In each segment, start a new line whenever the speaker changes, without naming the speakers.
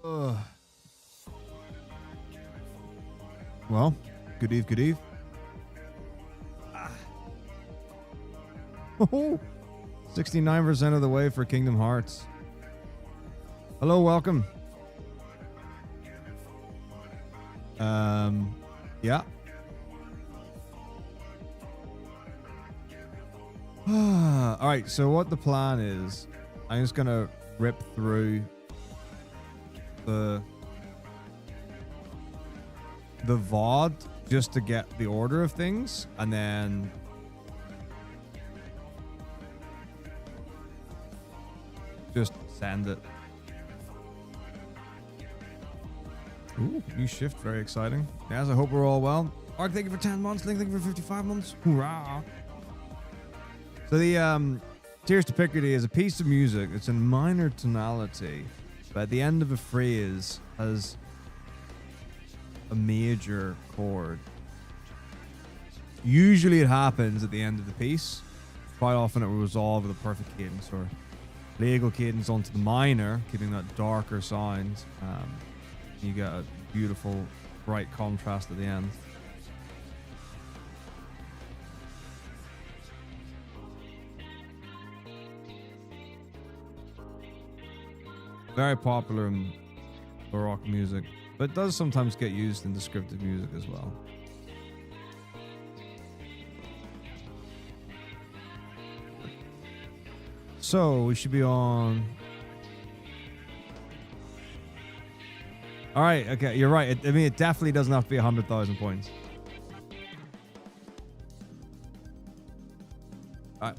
Ugh. Well, good eve, good eve. Oh, 69% of the way for Kingdom Hearts. Hello, welcome. Yeah. All right, so what the plan is, I'm just gonna rip through the VOD just to get the order of things, and then just send it. Ooh, new shift, very exciting. Yes, I hope we're all well. Ark, thank you for 10 months. Link, thank you for 55 months. Hoorah! So the Tears to Picardy is a piece of music. It's in minor tonality, but at the end of a phrase has a major chord. Usually it happens at the end of the piece. Quite often it will resolve with a perfect cadence or legal cadence onto the minor, keeping that darker sound. You get a beautiful, bright contrast at the end. Very popular in Baroque music, but it does sometimes get used in descriptive music as well. So we should be on. All right, okay, you're right. I mean, it definitely doesn't have to be 100,000 points. All right.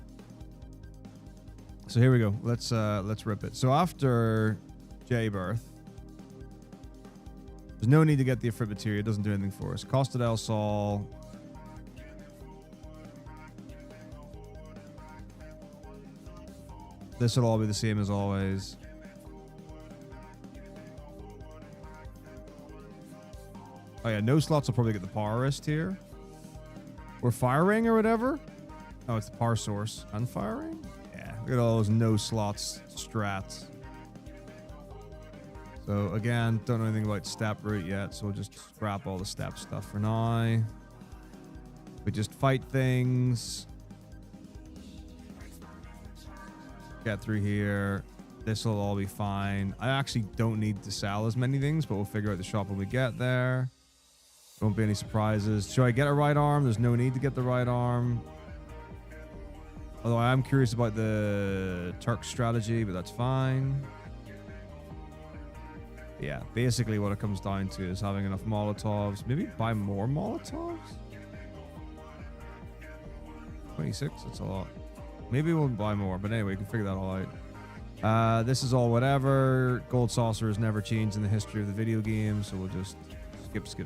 So here we go. Let's rip it. So after J-Birth, there's no need to get the Ifrit material. It doesn't do anything for us. Costa del Sol. This will all be the same as always. Oh yeah, no slots will probably get the power wrist here. Or fire ring or whatever. Oh, it's the power source. And fire ring? Yeah, look at all those no slots strats. So again, don't know anything about step route yet, so we'll just scrap all the step stuff for now. We just fight things. Get through here. This will all be fine. I actually don't need to sell as many things, but we'll figure out the shop when we get there. Won't be any surprises. Should I get a right arm? There's no need to get the right arm. Although I am curious about the Turk strategy, but that's fine. Yeah, basically what it comes down to is having enough Molotovs. Maybe buy more Molotovs? 26, that's a lot. Maybe we'll buy more, but anyway, we can figure that all out. This is all whatever. Gold Saucer has never changed in the history of the video game, so we'll just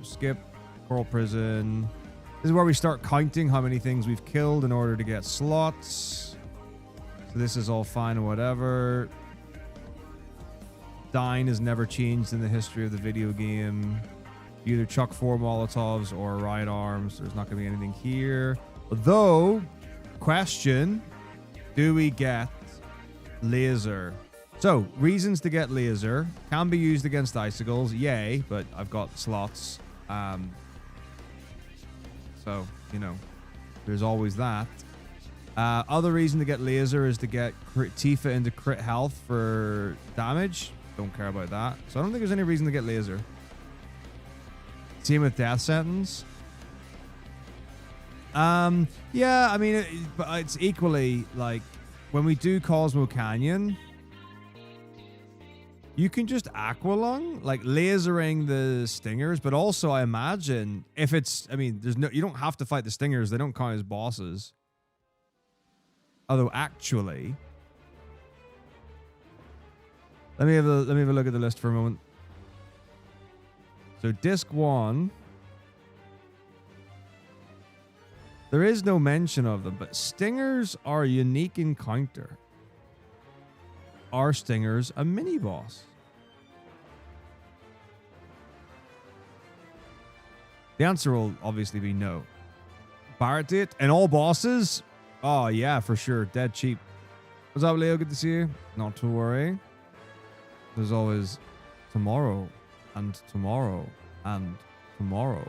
skip. Coral Prison. This is where we start counting how many things we've killed in order to get slots. So this is all fine and whatever. Dying has never changed in the history of the video game. You either chuck 4 Molotovs or right arms. There's not going to be anything here. Although, question, do we get laser? So, reasons to get laser. Can be used against icicles. Yay, but I've got slots. So, you know, there's always that. Other reason to get laser is to get Tifa into crit health for damage. Don't care about that. So I don't think there's any reason to get laser. Same with death sentence. Yeah, I mean, it's equally like when we do Cosmo Canyon, you can just aqualung, like lasering the stingers, but also I imagine if it's, I mean, you don't have to fight the stingers. They don't count as bosses. Although actually, let me have a look at the list for a moment. So disc 1, there is no mention of them, but stingers are a unique encounter. Are stingers a mini boss? The answer will obviously be no. Barrett date and all bosses? Oh yeah, for sure. Dead cheap. What's up, Leo? Good to see you. Not to worry. There's always tomorrow and tomorrow and tomorrow.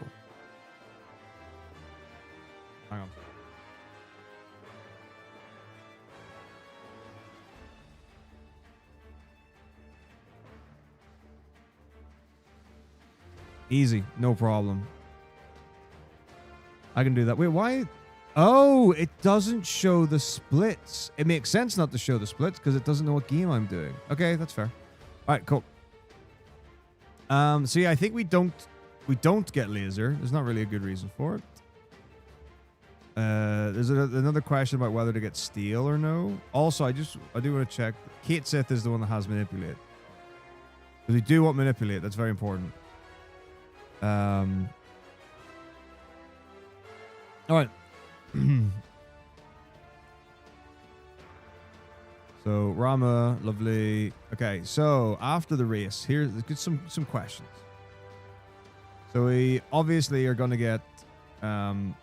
Hang on. Easy, no problem. I can do that. Wait, why? Oh, it doesn't show the splits. It makes sense not to show the splits because it doesn't know what game I'm doing. Okay, that's fair. All right, cool. So yeah, I think we don't get laser. There's not really a good reason for it. There's another question about whether to get steel or no. Also, I do want to check. Kate Sith is the one that has manipulate. Because we do want manipulate. That's very important. All right. So Rama, lovely. Okay, so after the race, here's some questions. So we obviously are gonna get Aqua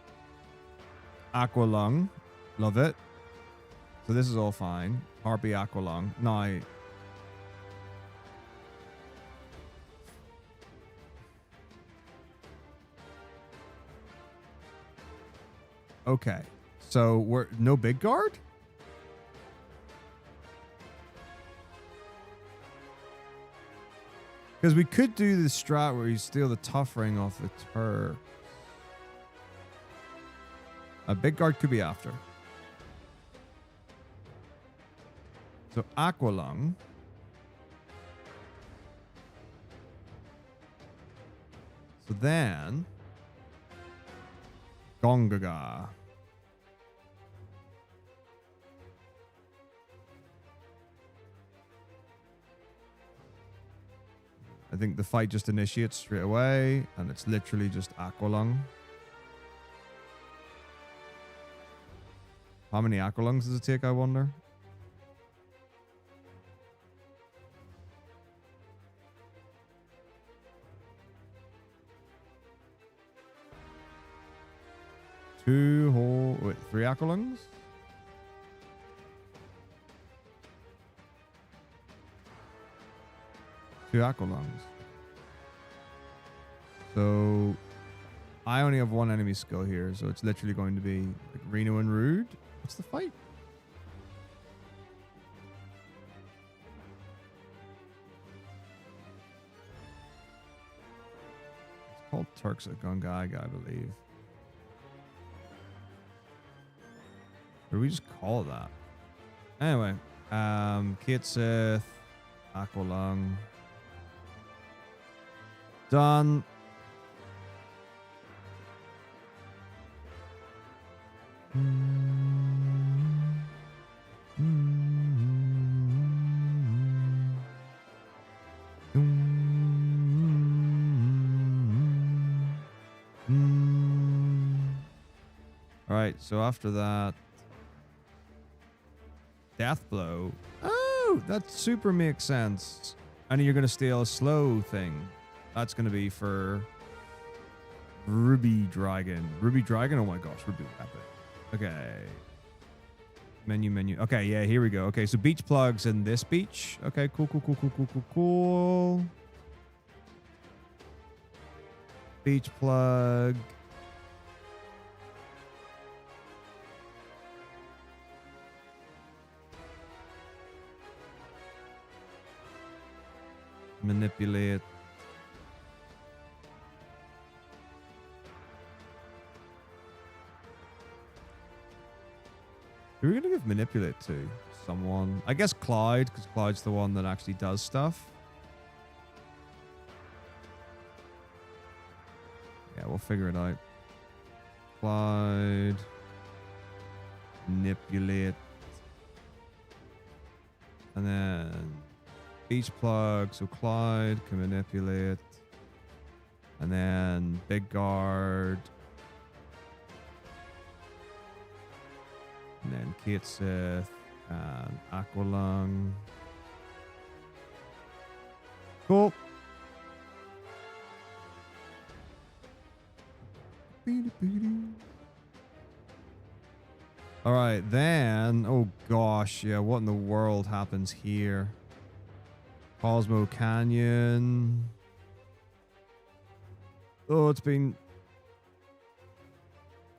Lung. Love it. So this is all fine. Harpy Aqua Lung. Now okay. So we're no big guard? Because we could do the strat where you steal the tough ring off the Turk. A big guard could be after. So Aqua Lung. So then Gongaga. I think the fight just initiates straight away, and it's literally just Aqua Lung. How many Aqua Lungs does it take, I wonder? Three Aqua Lungs? Two Aqua Lungs. So I only have one enemy skill here, so it's literally going to be like Reno and Rude. What's the fight? It's called Turks at Gongaga, I believe. Or do we just call it that? Anyway, Kate Sith, Aqua Lung. Done. All right, so after that, Death Blow. Oh, that super makes sense. And you're going to steal a slow thing. That's going to be for Ruby Dragon. Ruby Dragon? Oh my gosh, Ruby Epic. Okay. Menu. Okay, yeah, here we go. Okay, so beach plugs in this beach. Okay, cool. Beach plug. Manipulate. Who are we going to give manipulate to? Someone. I guess Clyde, because Clyde's the one that actually does stuff. Yeah, we'll figure it out. Clyde. Manipulate. And then beach plug. So Clyde can manipulate. And then big guard. And then Kate Sith and Aqua Lung. Cool. All right, then. Oh gosh, yeah. What in the world happens here? Cosmo Canyon. Oh, it's been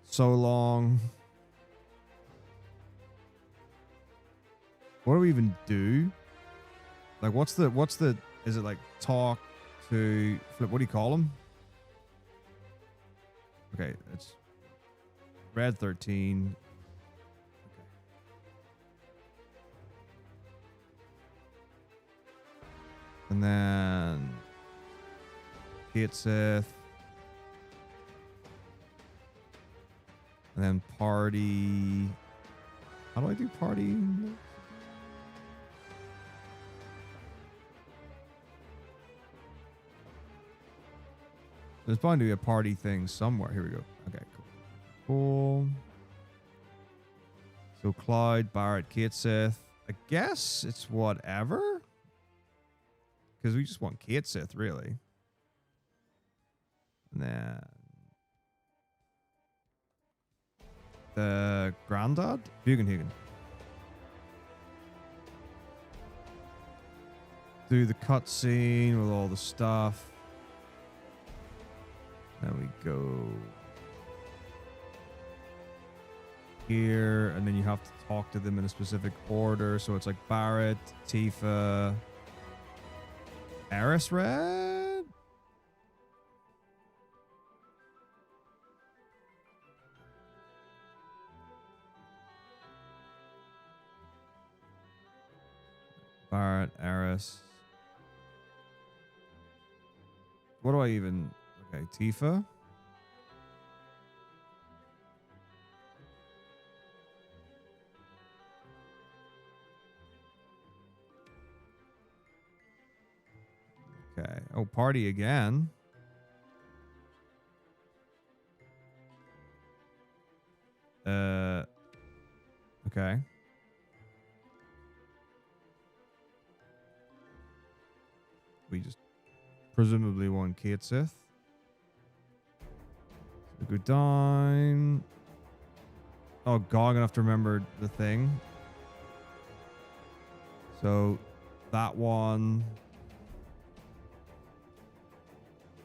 so long. What do we even do? Like, what's the, is it like talk to flip? What do you call them? Okay, it's Red 13. Okay. And then Kate Sith. And then party. How do I do party? There's bound to be a party thing somewhere. Here we go. Okay, cool. Cool. So Clyde, Barrett, Kate Sith. I guess it's whatever. Because we just want Kate Sith, really. And then the granddad? Bugenhagen. Do the cutscene with all the stuff. There we go. Here, and then you have to talk to them in a specific order. So it's like Barrett, Tifa, Eris Red? Barrett, Eris. What do I even... Okay, Tifa. Okay. Oh, party again. Okay. We just presumably want Kate Sith. Go down. Oh god, I'm gonna have to remember the thing. So that one.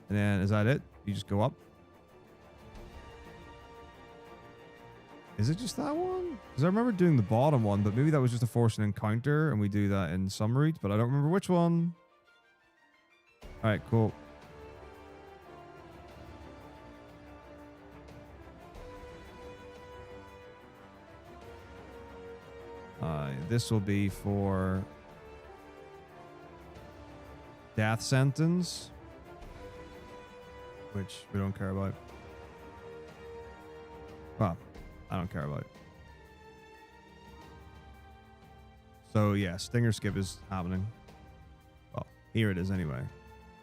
And then is that it? You just go up? Is it just that one? Because I remember doing the bottom one, but maybe that was just a force and encounter and we do that in some route, but I don't remember which one. Alright, cool. This will be for death sentence, which we don't care about. Well, I don't care about it. So yeah, Stinger Skip is happening. Well, here it is anyway.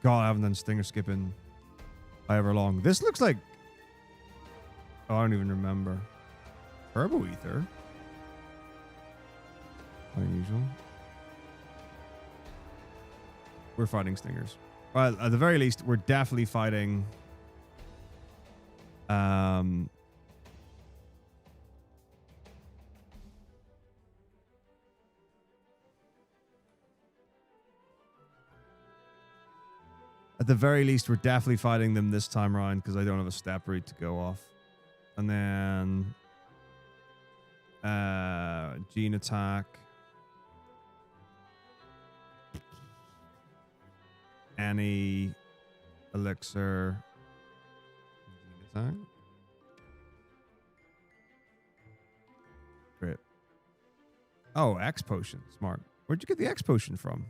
God, I haven't done Stinger Skip in however long. This looks like... Oh, I don't even remember. Turbo Ether? Unusual. We're fighting Stingers. Well, at the very least, we're definitely fighting... At the very least, we're definitely fighting them this time around because I don't have a step route to go off. And then... Gene Attack. Any elixir. Gene Attack. Great. Oh, X Potion. Smart. Where'd you get the X Potion from?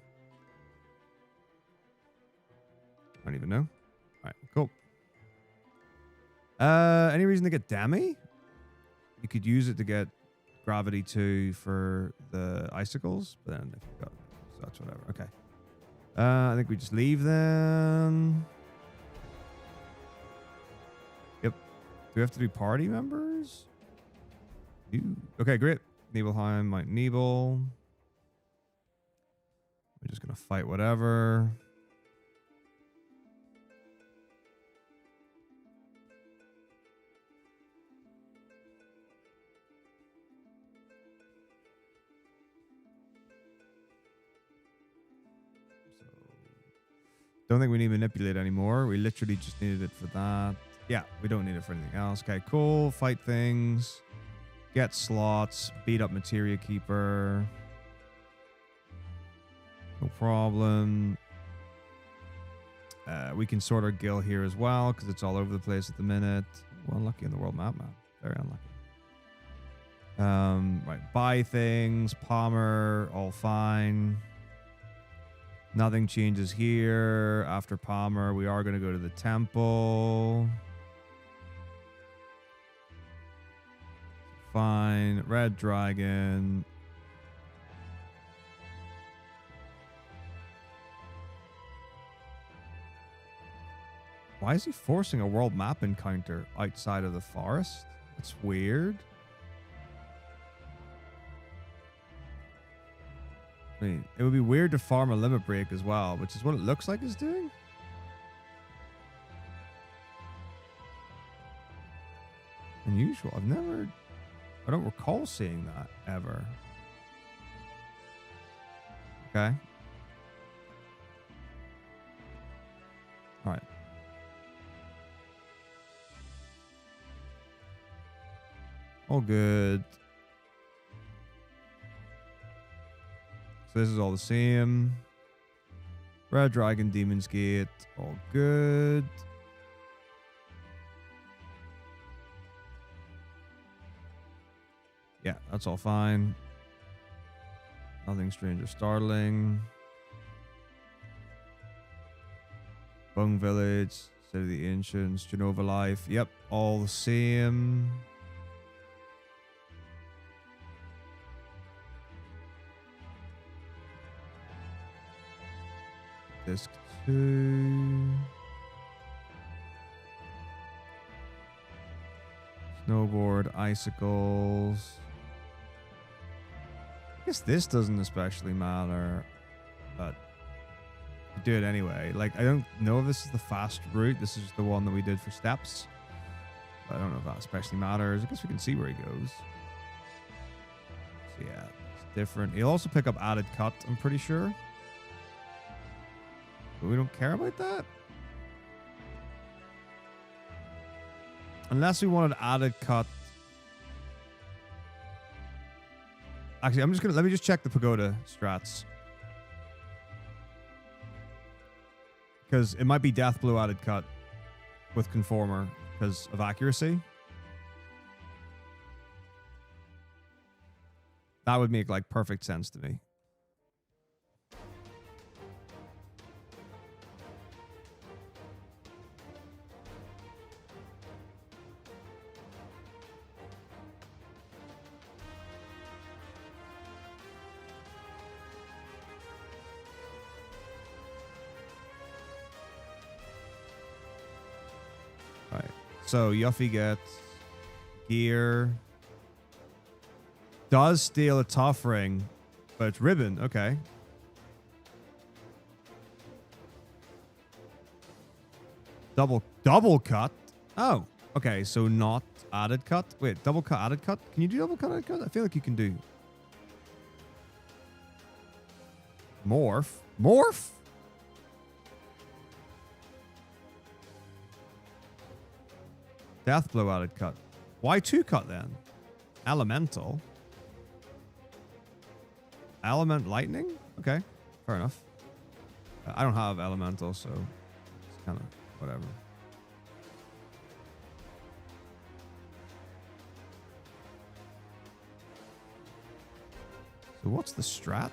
I don't even know. All right, cool. Any reason to get Demi? You could use it to get Gravity 2 for the icicles, but then if you got, so that's whatever. Okay. I think we just leave them. Yep. Do we have to do party members? Okay, great. Nibelheim, Mount Nibel. We're just gonna fight whatever. Don't think we need manipulate anymore. We literally just needed it for that. Yeah, we don't need it for anything else. Okay, cool. Fight things. Get slots. Beat up Materia Keeper. No problem. We can sort our guild here as well because it's all over the place at the minute. Well, unlucky on the world map, man. Very unlucky. Right, buy things. Palmer, all fine. Nothing changes here. After Palmer, we are going to go to the temple. Fine. Red Dragon. Why is he forcing a world map encounter outside of the forest? That's weird. I mean, it would be weird to farm a limit break as well, which is what it looks like it's doing. Unusual. I don't recall seeing that ever. Okay. All right. All good. So this is all the same. Red Dragon, Demon's Gate, all good. Yeah, that's all fine. Nothing strange or startling. Bung Village, City of the Ancients, Genova Life. Yep, all the same. Disc 2. Snowboard, icicles. I guess this doesn't especially matter, but do it anyway. Like, I don't know if this is the fast route. This is the one that we did for steps. But I don't know if that especially matters. I guess we can see where he goes. So yeah, it's different. He'll also pick up added cut, I'm pretty sure. But we don't care about that. Unless we wanted added cut. Actually, let me just check the pagoda strats. Because it might be death blow added cut with conformer because of accuracy. That would make like perfect sense to me. So Yuffie gets gear. Does steal a tough ring, but it's ribbon. Okay. Double cut. Oh, okay. So not added cut. Wait, double cut, added cut. Can you do double cut, added cut? I feel like you can do. Morph. Death blow added cut. Why 2 cut then? Elemental. Element lightning? Okay, fair enough. I don't have elemental, so it's kind of whatever. So what's the strat?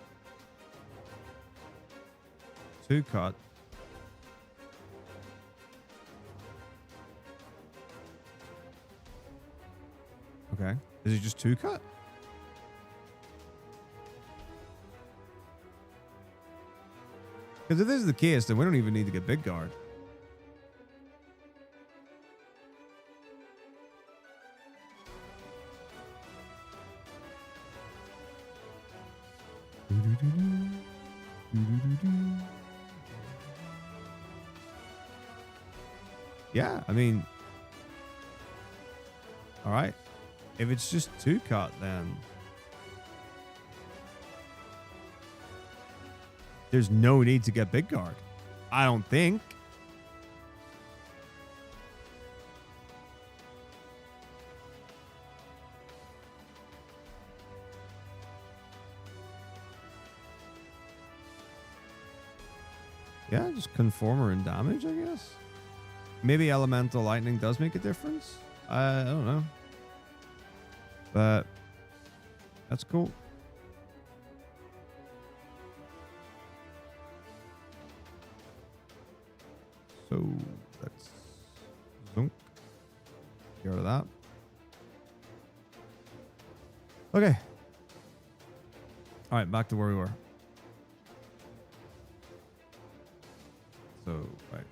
2 cut. Okay. Is it just 2 cut? Because if this is the case, then we don't even need to get big guard. Yeah, I mean, all right. If it's just 2 cut, then there's no need to get big guard. I don't think. Yeah, just conformer and damage, I guess. Maybe elemental lightning does make a difference. I don't know. But that's cool. So let's zoom. Get rid of that. Okay. All right, back to where we were. So, right.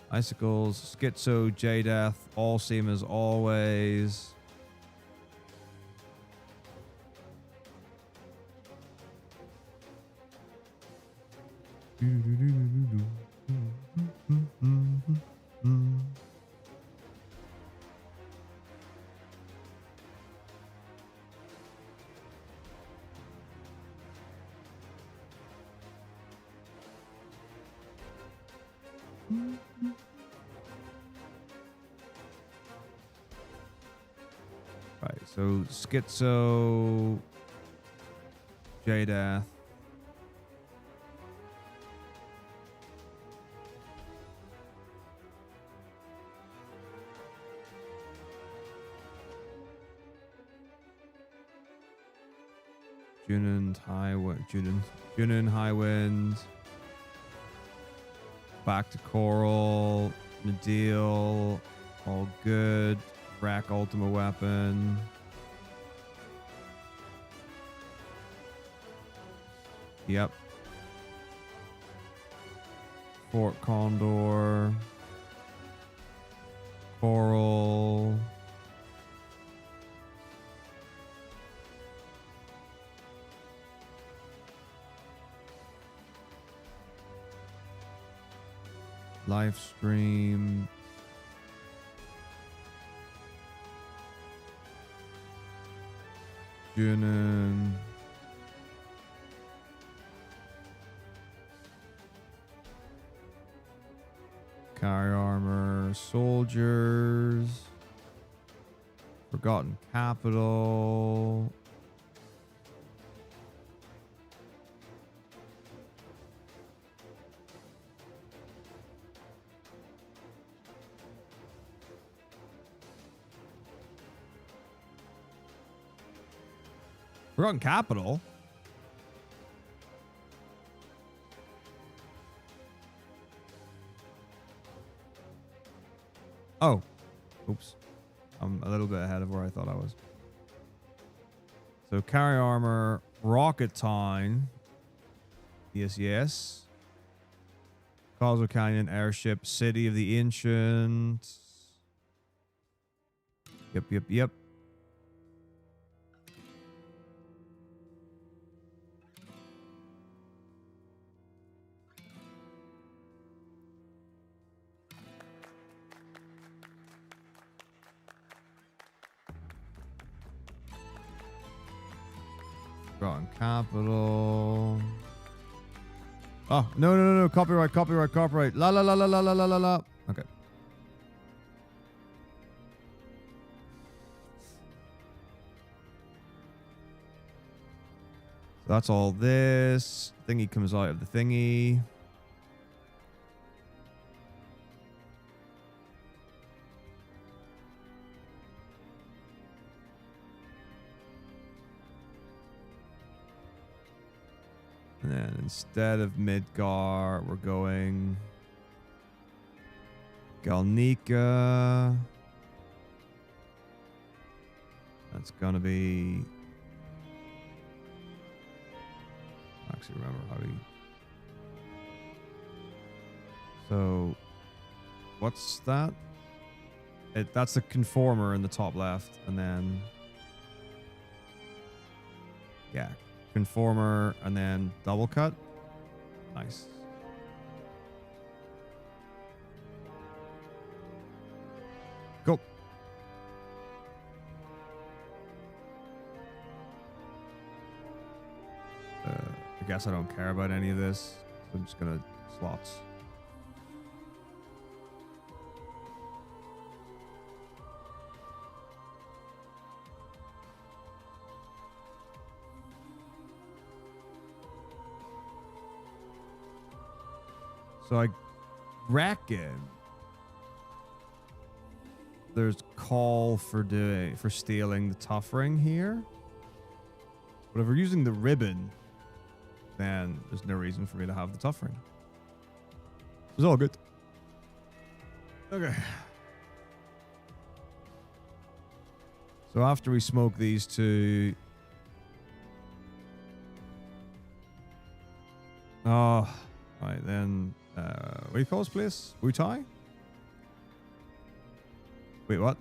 Icicles, Schizo, J-Death, all same as always. Right, so Schizo, J-Death. Junin, High Wind. Back to Coral. Nadeal. All good. Rack Ultima Weapon. Yep. Fort Condor. Coral. Livestream. Junin. Carry Armor. Soldiers. Forgotten Capital. Forgotten Capital? Oh. Oops. I'm a little bit ahead of where I thought I was. So Carry Armor, Rocket Town. Yes, yes. Causal Canyon, Airship, City of the Ancients. Yep, yep, yep. Forgotten Capital. Oh, no, no, no, no. Copyright, copyright, copyright. La, la, la, la, la, la, la, la, la. Okay. So that's all this. Thingy comes out of the thingy. And then instead of Midgar, we're going Galnica. That's gonna be. I actually remember how we. So, what's that? That's the conformer in the top left, and then yeah. Conformer and then double cut. Nice. Cool. guess I don't care about any of this. So I'm just gonna slots. So I reckon there's call for stealing the tough ring here. But if we're using the ribbon, then there's no reason for me to have the tough ring. It's all good. Okay. So after we smoke these two... Oh, right then... what do you call this place? Wutai? Wait, what?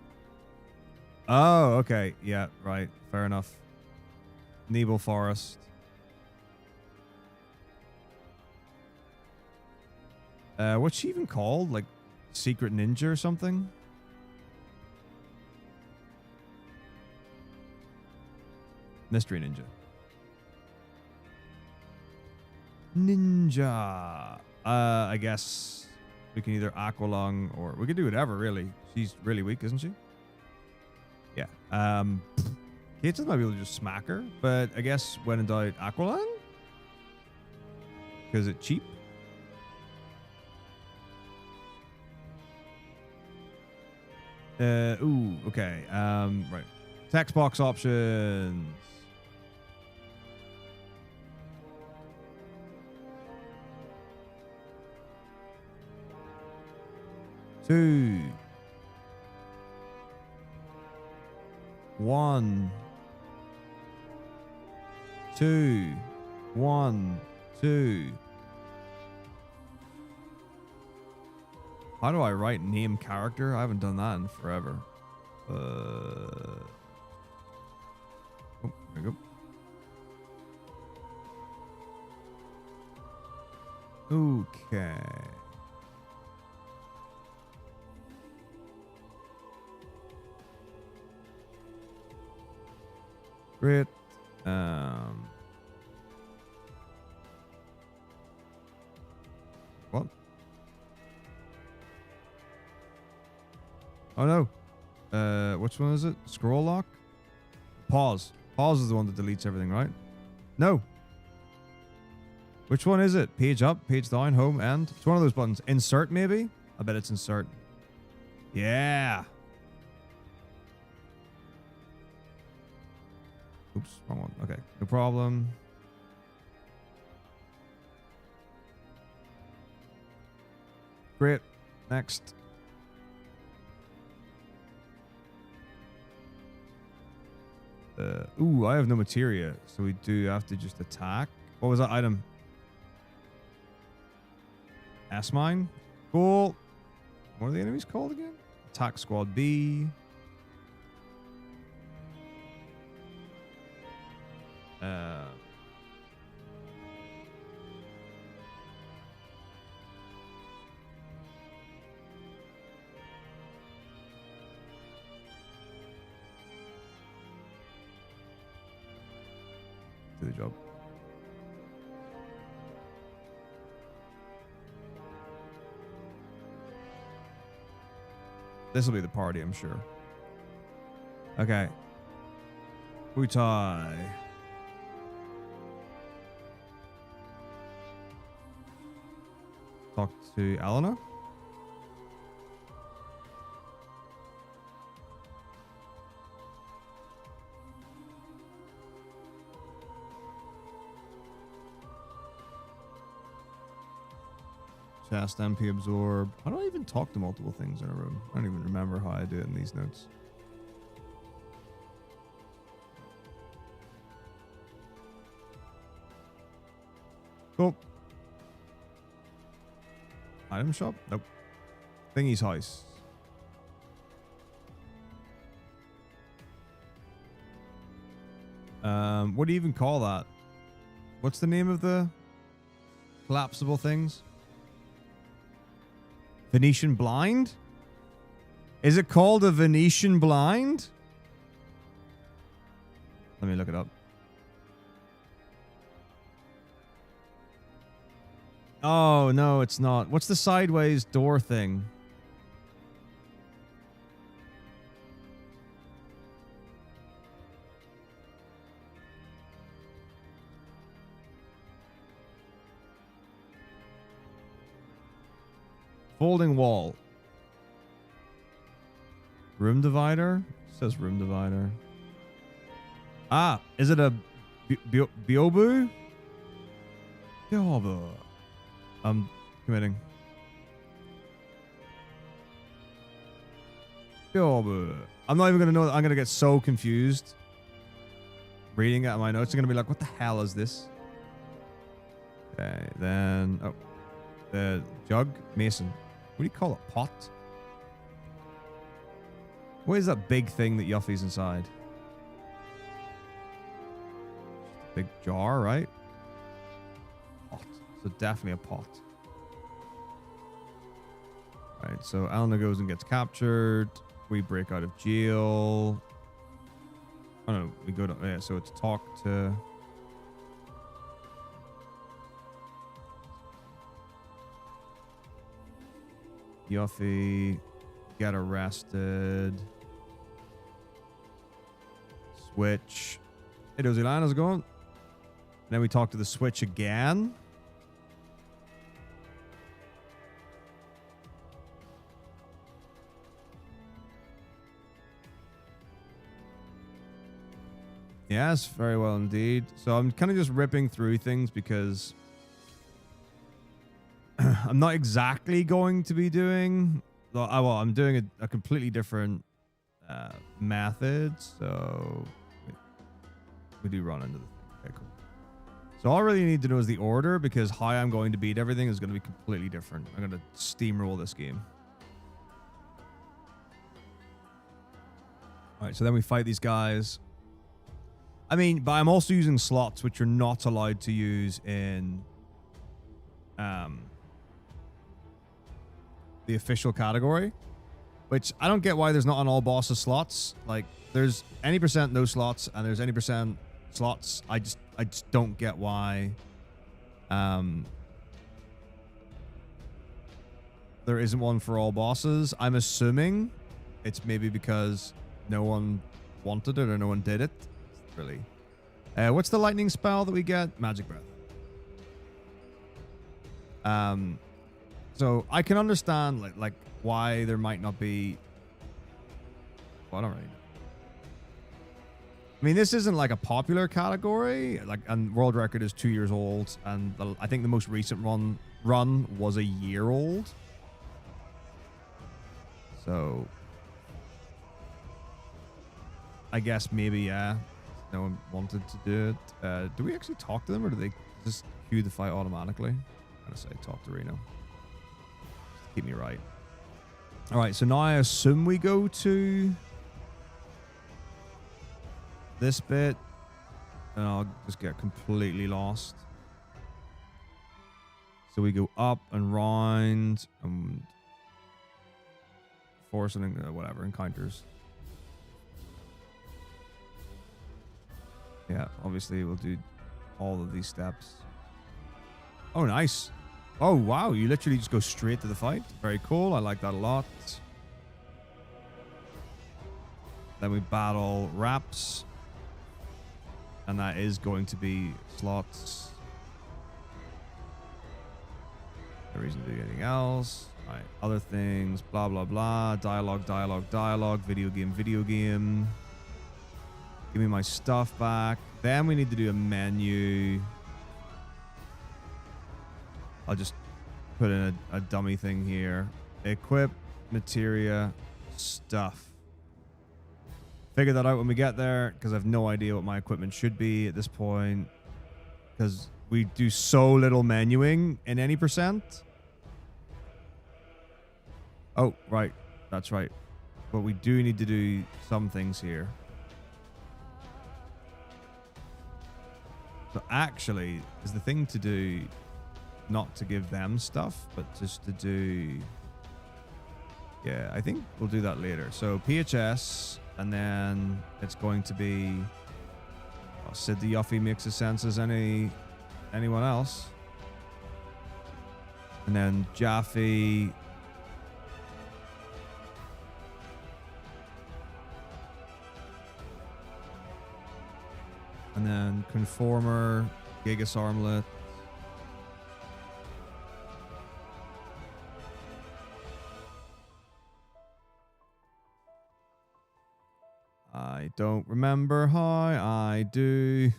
Oh, okay. Yeah, right. Fair enough. Nebel Forest. What's she even called? Like, Secret Ninja or something? Mystery Ninja. Ninja. I guess we can either Aqualung or we could do whatever, really. She's really weak, isn't she? Yeah. Kate's might be able to just smack her, but I guess when in doubt, Aqualung? Because it's cheap. Ooh, okay. Right. Text box options. Two. 1. 2. 1. 2. How do I write name character? I haven't done that in forever. Oh, there we go. Okay. Great. What? Oh no. Which one is it? Scroll lock? Pause. Pause is the one that deletes everything, right? No. Which one is it? Page up, page down, home, end? It's one of those buttons. Insert, maybe? I bet it's insert. Yeah. Oops, wrong one. Okay, no problem. Great. Next. Ooh, I have no materia, so we do have to just attack. What was that item? S-mine? Cool. What are the enemies called again? Attack Squad B. Do the job. This will be the party, I'm sure. Okay. Wutai. Talk to Eleanor. Chast, MP absorb. How do I even talk to multiple things in a room? I don't even remember how I do it in these notes. Cool. Item shop? Nope. Thingy's house. What do you even call that? What's the name of the collapsible things? Venetian blind? Is it called a Venetian blind? Let me look it up. Oh, no, it's not. What's the sideways door thing? Folding wall. Room divider? It says room divider. Ah, is it a Biobu? Biobu. I'm committing. Biobu. I'm not even gonna know. I'm gonna get so confused reading it. My notes are gonna be like, "What the hell is this?" Okay, then the jug mason. What do you call it? Pot? What is that big thing that Yuffie's inside? Big jar, right? Pot. So definitely a pot. Right, so Elena goes and gets captured. We break out of jail. Oh no, we go to... Yeah, so it's talk to... Yuffie. Get arrested. Switch. Hey, does Ilana's going? And then we talk to the Switch again. Yes, very well indeed. So I'm kind of just ripping through things because I'm not exactly going to be doing... Well, I'm doing a completely different method. So we do run into the thing. Okay, cool. So all I really need to know is the order, because how I'm going to beat everything is going to be completely different. I'm going to steamroll this game. All right, so then we fight these guys. I mean, but I'm also using slots which you're not allowed to use in the official category, which I don't get why there's not on all bosses slots. Like, there's any percent no slots, and there's any percent slots. I just don't get why there isn't one for all bosses. I'm assuming it's maybe because no one wanted it or no one did it. Really. What's the lightning spell that we get? Magic Breath. So I can understand like why there might not be... Well, I don't really know. I mean, this isn't like a popular category. Like, and world record is 2 years old, and I think the most recent run was a year old. So I guess maybe, yeah, no one wanted to do it. Do we actually talk to them, or do they just queue the fight automatically? I'm gonna say talk to Reno. Just keep me right. All right, so now I assume we go to this bit, and I'll just get completely lost. So we go up and round and force and whatever encounters. Yeah, obviously we'll do all of these steps. Oh, nice. Oh, wow. You literally just go straight to the fight. Very cool. I like that a lot. Then we battle Raps. And that is going to be slots. No reason to do anything else. All right. Other things. Blah, blah, blah. Dialogue, dialogue, dialogue. Video game, video game. Give me my stuff back. Then we need to do a menu. I'll just put in a dummy thing here. Equip, materia, stuff. Figure that out when we get there, because I have no idea what my equipment should be at this point. Because we do so little menuing in any percent. Oh, right. That's right. But we do need to do some things here. So actually, is the thing to do not to give them stuff, but just to do... Yeah, I think we'll do that later. So PHS, and then it's going to be... Oh, Sid the Yuffie makes a sense as anyone else. And then Jaffe. And then Conformer, Gigas Armlet. I don't remember how I do.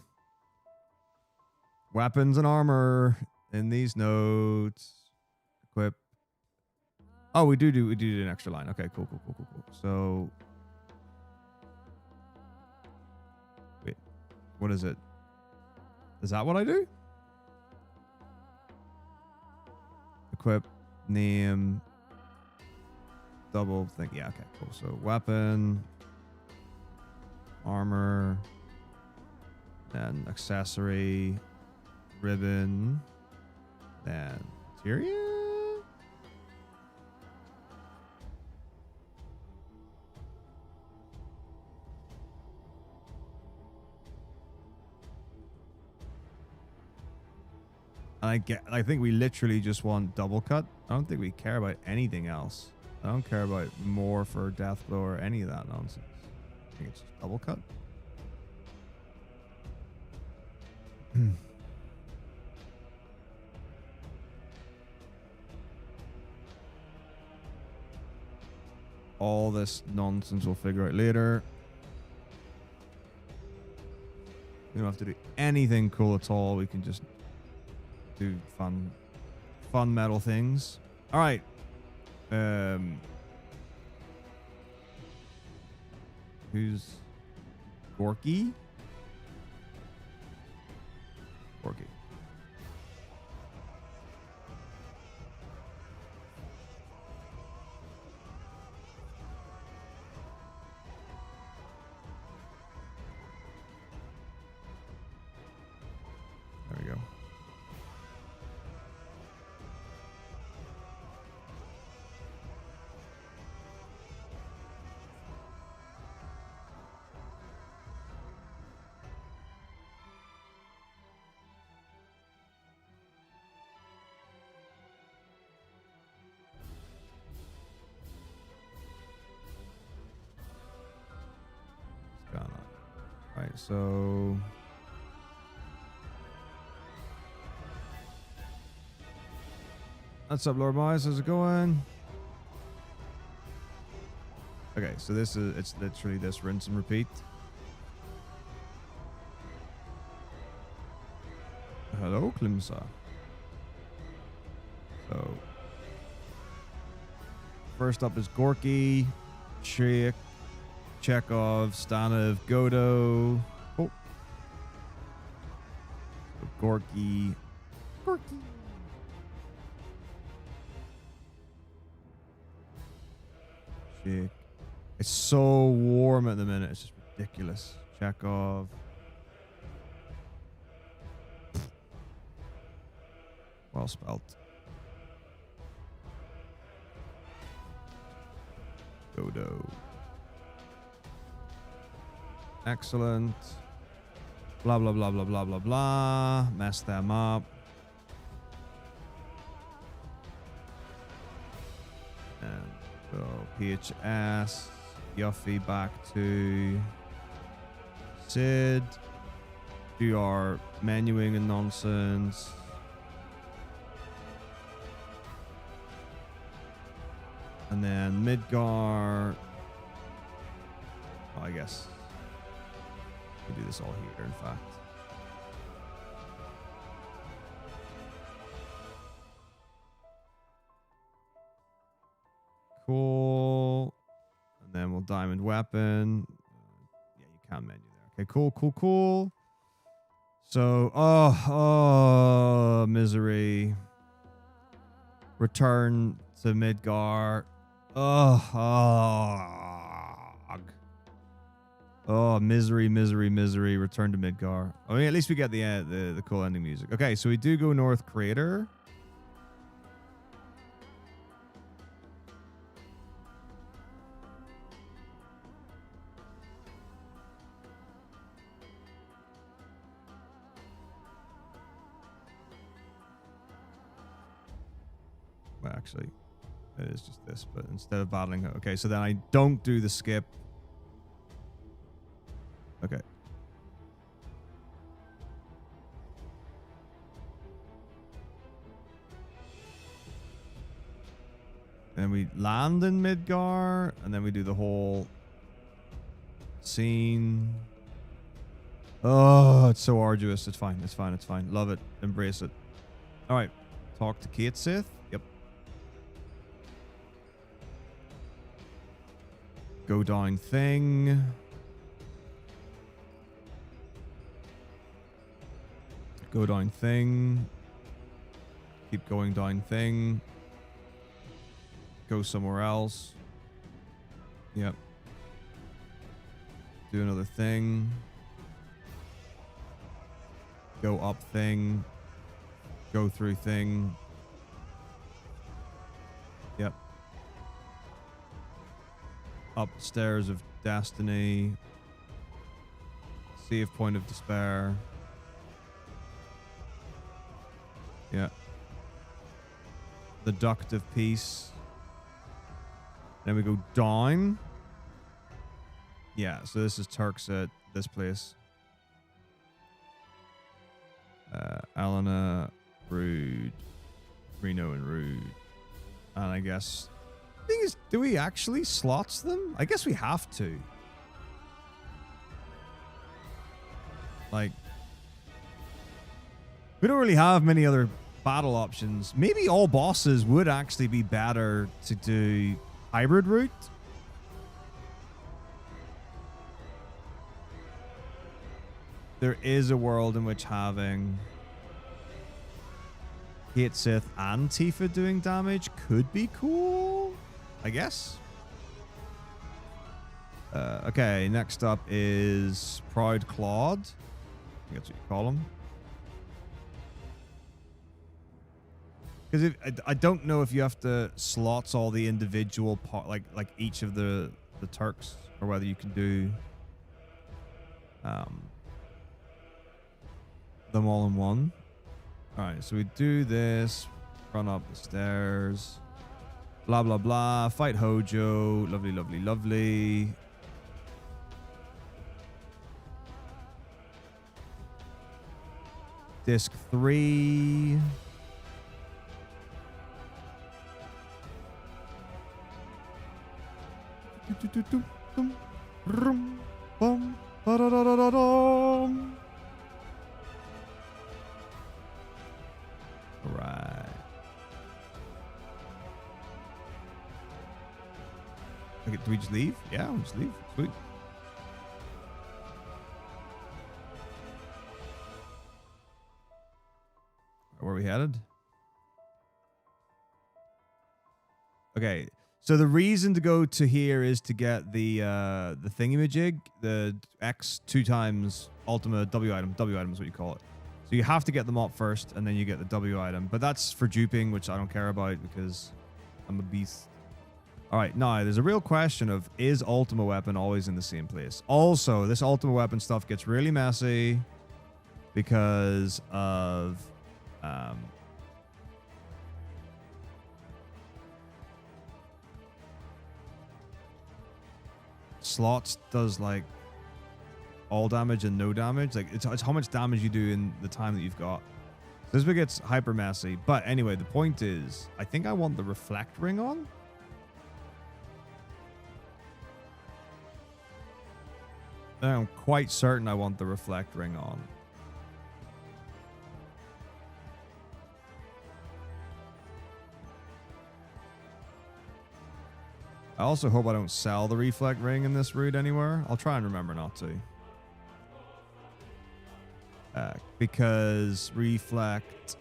Weapons and armor in these notes. Equip. Oh, we do an extra line. Okay, cool. So, wait, what is it? Is that what I do? Equip, name, double thing. Yeah, okay, cool. So weapon, armor, then accessory, ribbon, then materia. I think we literally just want double cut. I don't think we care about anything else. I don't care about more for Deathblow or any of that nonsense. I think it's just double cut. All this nonsense we'll figure out later. We don't have to do anything cool at all. We can just do fun metal things. All right. Who's Gorky? Gorky. There we go. Alright, so what's up, Lord Miles? How's it going? Okay, so it's literally this rinse and repeat. Hello, Klimsa. So first up is Gorky, Chekhov, Stanov, Godo. Oh. So Gorky. Shit. It's so warm at the minute. It's just ridiculous. Chekhov. Well spelt. Godo. Excellent. Blah, blah, blah, blah, blah, blah, blah. Mess them up. And so PHS. Yuffie back to Sid. Do our menuing and nonsense. And then Midgar. Oh, I guess we do this all here, in fact. Cool. And then we'll diamond weapon. Yeah, you can menu there. Okay, cool. So, misery. Return to Midgar. Misery. Return to Midgar. I mean, at least we get the cool ending music. Okay, so we do go North Crater. actually. It is just this, but instead of battling her. Okay, so then I don't do the skip. Okay. Then we land in Midgar, and then we do the whole scene. Oh, it's so arduous. It's fine. It's fine. It's fine. Love it. Embrace it. All right. Talk to Kate Sith. Yep. Go down thing. Go down thing. Keep going down thing. Go somewhere else. Yep. Do another thing. Go up thing. Go through thing. Yep. Up stairs of destiny. Save point of despair. Yeah. The duct of peace. Then we go down. Yeah, so this is Turks at this place. Alana, Rude, Reno, and Rude. And I guess... The thing is, do we actually slots them? I guess we have to. Like... We don't really have many other battle options. Maybe all bosses would actually be better to do hybrid route. There is a world in which having Kate Sith and Tifa doing damage could be cool, I guess. Okay, next up is Proud Claude. I think that's what you call him. Because I don't know if you have to slots all the individual part, like each of the Turks, or whether you can do them all in one. All right, so we do this, run up the stairs, blah blah blah, fight Hojo, lovely lovely lovely. Disc 3. Right. Okay, do we just leave? Yeah, we'll just leave. Sweet. Where are we headed? Okay. So the reason to go to here is to get the thingamajig, the X 2 times Ultima W item. W item is what you call it. So you have to get them up first, and then you get the W item. But that's for duping, which I don't care about because I'm a beast. All right, now there's a real question of, is Ultima Weapon always in the same place? Also, this Ultima Weapon stuff gets really messy because of... slots does like all damage and no damage. Like it's how much damage you do in the time that you've got. This bit gets hyper messy. But anyway, the point is, I think I want the reflect ring on. I'm quite certain I want the reflect ring on. I also hope I don't sell the reflect ring in this route anywhere. I'll try and remember not to. Because reflect...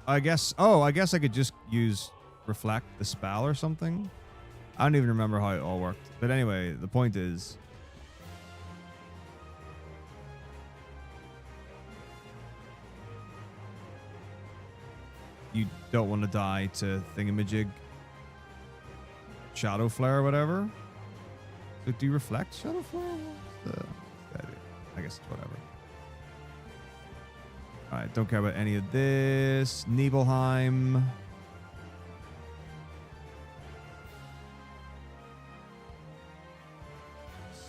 I guess I could just use reflect the spell or something. I don't even remember how it all worked. But anyway, the point is... you don't want to die to thingamajig. Shadow Flare or whatever. So do you reflect Shadow Flare? I guess it's whatever. Alright, don't care about any of this. Nibelheim.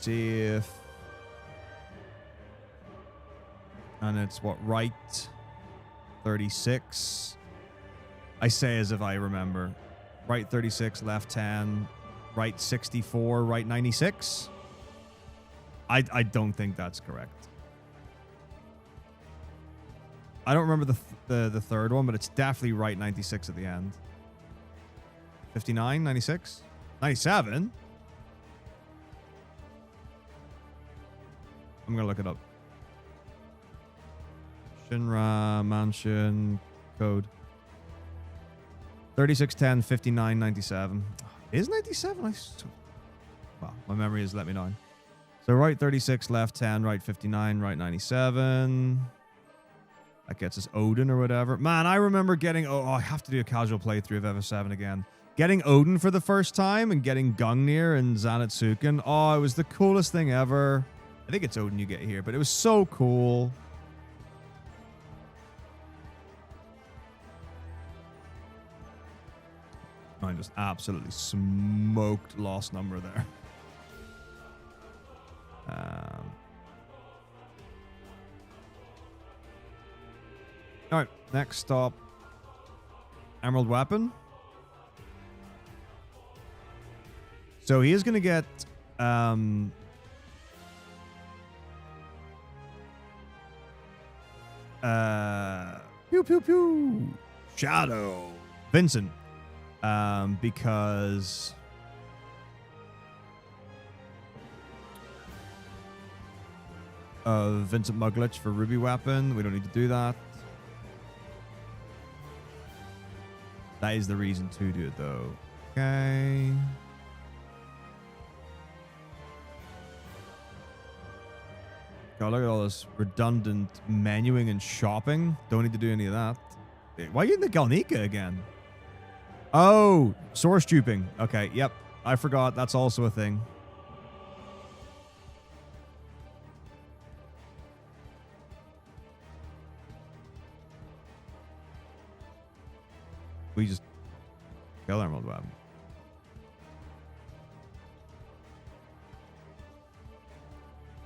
see if... And it's what, right 36? I say as if I remember. Right 36, left 10, right 64, right 96? I don't think that's correct. I don't remember the third one, but it's definitely right 96 at the end. 59, 96, 97? I'm going to look it up. Shinra Mansion code. 3610 59 97. Is 97? Well, my memory has let me down. So right 36, left 10, right 59, right 97. That gets us Odin or whatever. Man, I remember getting... Oh, I have to do a casual playthrough of FF7 again. Getting Odin for the first time and getting Gungnir and Zanetsuken. Oh, it was the coolest thing ever. I think it's Odin you get here, but it was so cool. I just absolutely smoked Lost Number there. All right, next stop. Emerald Weapon. So he is going to get... pew, pew, pew. Shadow. Vincent. Because... Vincent Muglich for Ruby Weapon. We don't need to do that. That is the reason to do it, though. Okay. God, look at all this redundant menuing and shopping. Don't need to do any of that. Why are you in the Galnica again? Oh, source duping. Okay, yep. I forgot. That's also a thing. We just kill Emerald Weapon.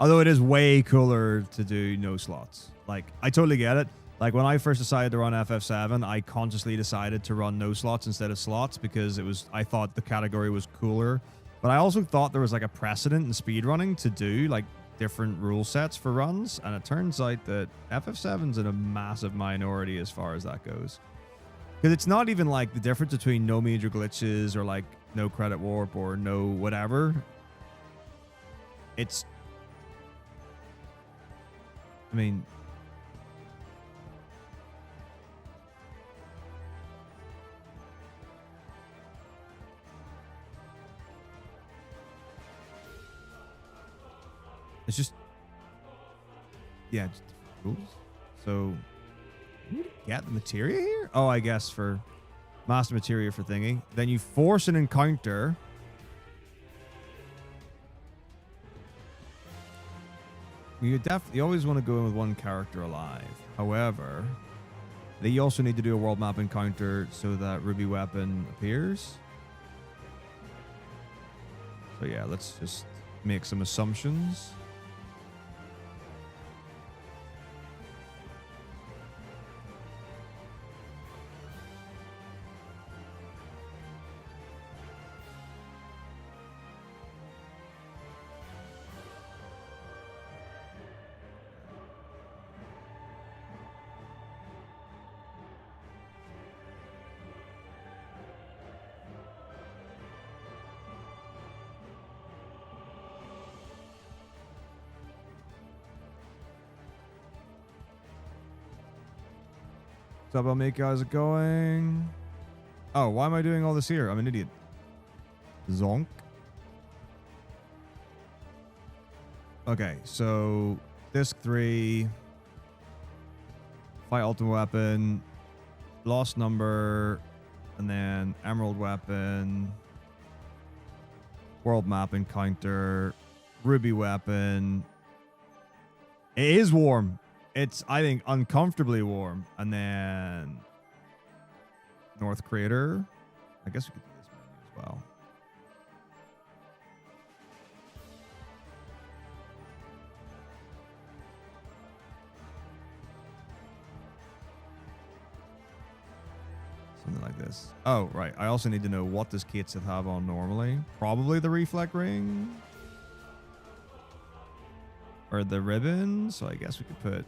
Although it is way cooler to do no slots. Like, I totally get it. Like, when I first decided to run FF7, I consciously decided to run no slots instead of slots because I thought the category was cooler. But I also thought there was like a precedent in speedrunning to do like different rule sets for runs. And it turns out that FF7's in a massive minority as far as that goes. Because it's not even like the difference between no major glitches or like no credit warp or no whatever. It's... I mean... It's just... Yeah, just rules. So... You get the materia here? Oh, I guess for master materia for thingy. Then you force an encounter. You always want to go in with one character alive. However, you also need to do a world map encounter so that Ruby Weapon appears. So yeah, let's just make some assumptions. What's up, mate? How's it going? Oh, why am I doing all this here? I'm an idiot. Zonk. Okay, so disc 3, fight ultimate weapon, lost number, and then emerald weapon, world map encounter, ruby weapon. It is warm. It's, I think, uncomfortably warm. And then North Crater. I guess we could do this menu as well. Something like this. Oh, right. I also need to know what does Kate Sith have on normally. Probably the reflect ring. Or the ribbon. So I guess we could put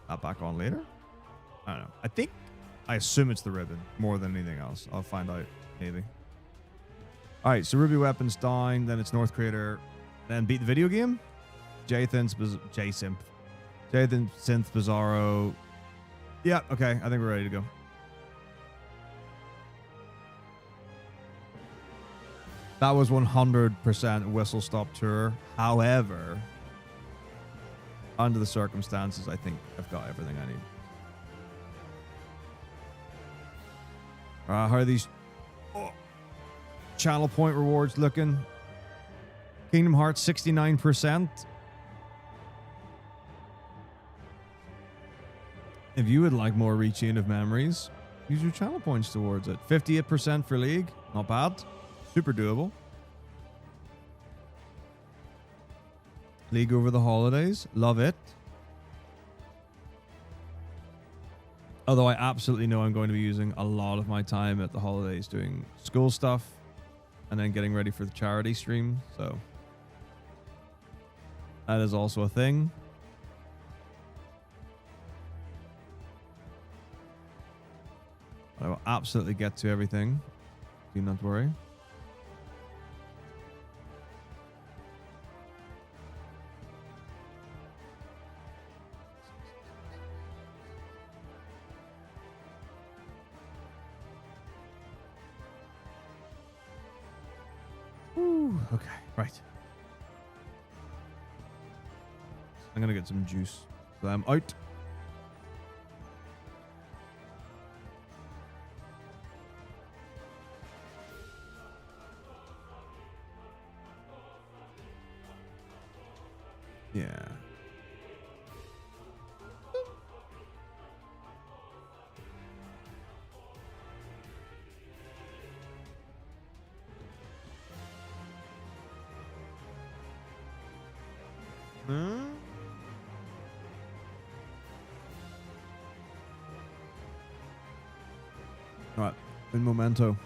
that back on later. I don't know. I assume it's the ribbon more than anything else. I'll find out maybe. All right. So Ruby Weapons down. Then it's North Crater. Then beat the video game. Jathan Synth Bizarro. Yeah, okay. I think we're ready to go. That was 100% whistle stop tour. However, under the circumstances, I think I've got everything I need. How are these channel point rewards looking? Kingdom Hearts 69%. If you would like more Rechain of Memories, use your channel points towards it. 58% for League. Not bad. Super doable. League over the holidays. Love it. Although I absolutely know I'm going to be using a lot of my time at the holidays doing school stuff and then getting ready for the charity stream. So that is also a thing. I will absolutely get to everything. Do not worry. Ooh, okay, right. I'm gonna get some juice. So I'm out. Yeah. All right, in Memento.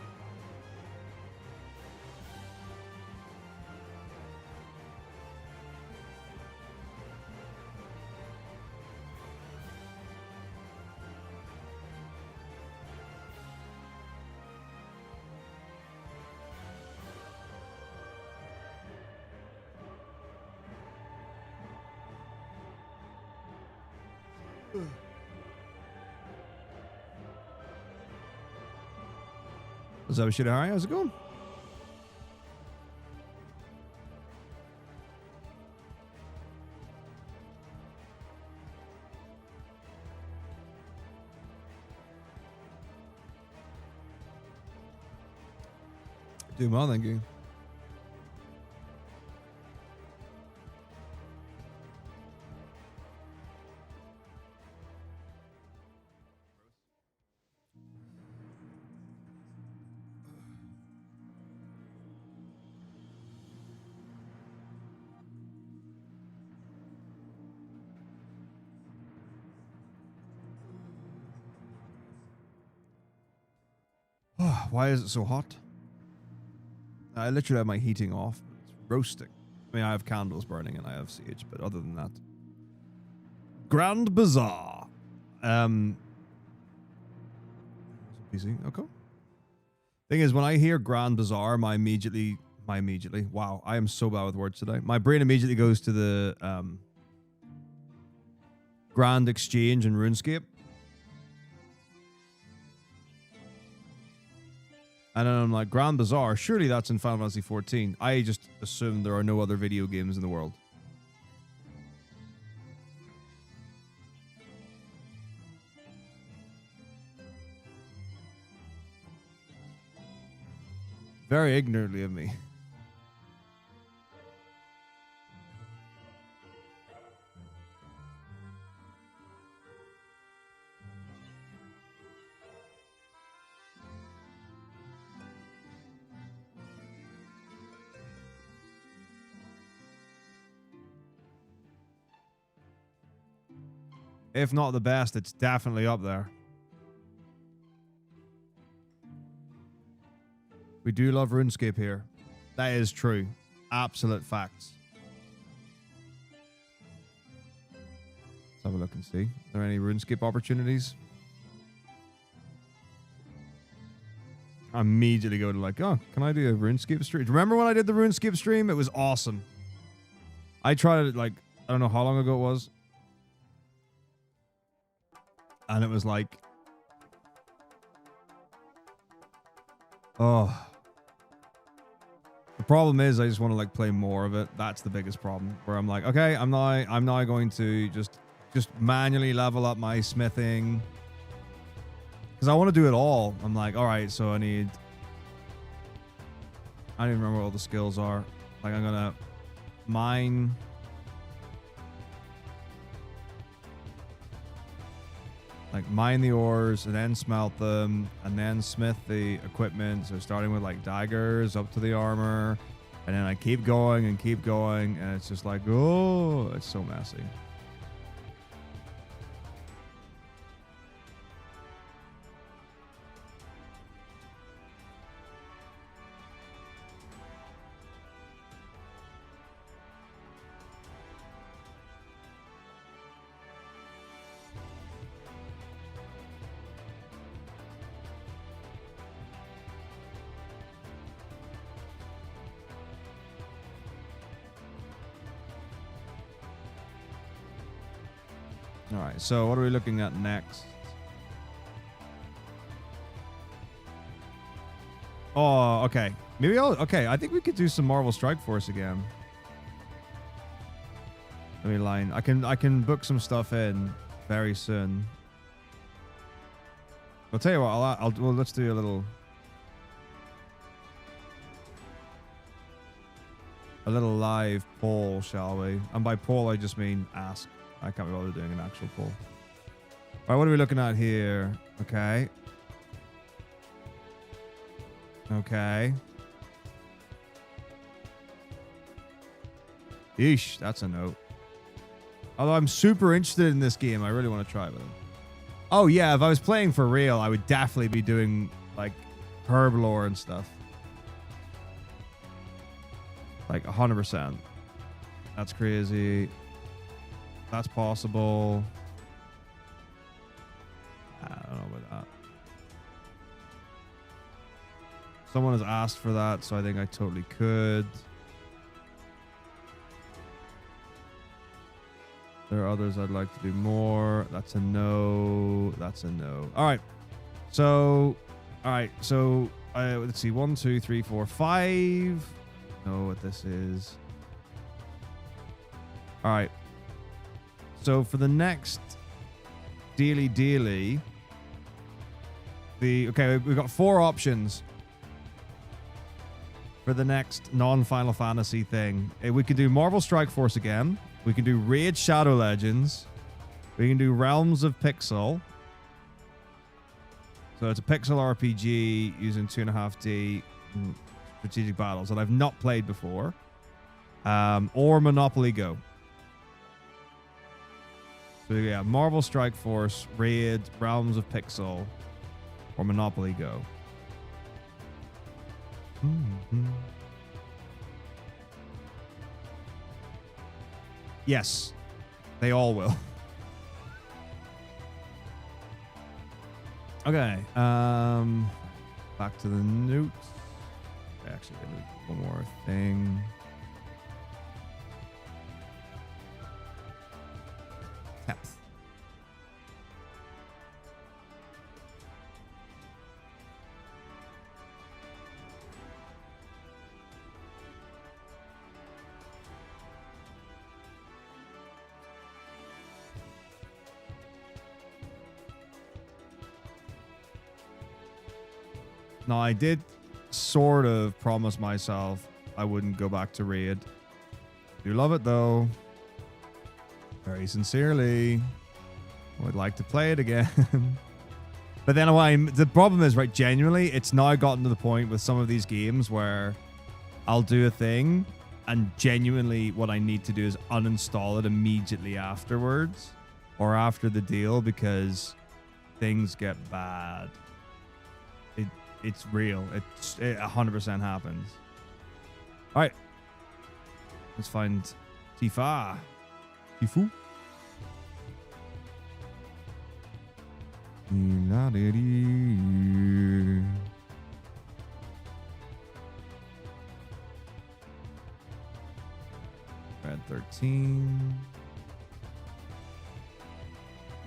What's up, Shidahari? How's it going? Doing well, thank you. Why is it so hot? I literally have my heating off. It's roasting. I mean, I have candles burning and I have CH, but other than that. Grand Bazaar. PC. Okay. Thing is, when I hear Grand Bazaar, wow, I am so bad with words today. My brain immediately goes to the Grand Exchange in RuneScape. And then I'm like, Grand Bazaar, surely that's in Final Fantasy 14. I just assume there are no other video games in the world. Very ignorantly of me. If not the best, it's definitely up there. We do love RuneScape here. That is true. Absolute facts. Let's have a look and see. Are there any RuneScape opportunities? I immediately go to like, oh, can I do a RuneScape stream? Remember when I did the RuneScape stream? It was awesome. I tried it like, I don't know how long ago it was. And it was like, oh. The problem is I just want to like play more of it. That's the biggest problem. Where I'm like, okay, I'm now going to just manually level up my smithing. Because I want to do it all. I'm like, all right, so I don't even remember what all the skills are. Like, I'm going to mine. Like, mine the ores and then smelt them and then smith the equipment. So starting with like daggers up to the armor. And then I keep going and keep going. And it's just like, oh, it's so messy. All right, so what are we looking at next? Oh, okay. Maybe okay, I think we could do some Marvel Strike Force again. Let me line. I can book some stuff in very soon. I'll tell you what, well, let's do a little live poll, shall we? And by poll, I just mean ask. I can't be bothered doing an actual poll. All right, what are we looking at here? Okay. Okay. Yeesh, that's a note. Although I'm super interested in this game, I really want to try it with him. Oh yeah, if I was playing for real, I would definitely be doing like herb lore and stuff. Like 100%. That's crazy. That's possible. I don't know about that. Someone has asked for that, so I think I totally could. There are others I'd like to do more. That's a no. That's a no. All right. So, let's see. 1, 2, 3, 4, 5. Know what this is. All right. So for the next daily, okay, we've got 4 options for the next non-Final Fantasy thing. We could do Marvel Strike Force again. We can do Raid Shadow Legends. We can do Realms of Pixel. So it's a pixel RPG using 2.5D strategic battles that I've not played before. Or Monopoly Go. So yeah, Marvel Strike Force, Raid, Realms of Pixel, or Monopoly Go. Yes, they all will. Okay, back to the notes. Actually, one more thing. Depth. Now, I did sort of promise myself I wouldn't go back to Raid. Do love it, though. Very sincerely. Would like to play it again. But then the problem is, right, genuinely, it's now gotten to the point with some of these games where I'll do a thing and genuinely what I need to do is uninstall it immediately afterwards. or after the deal because things get bad. It's real. It 100% happens. All right. Let's find Tifa. Tifu. Red 13.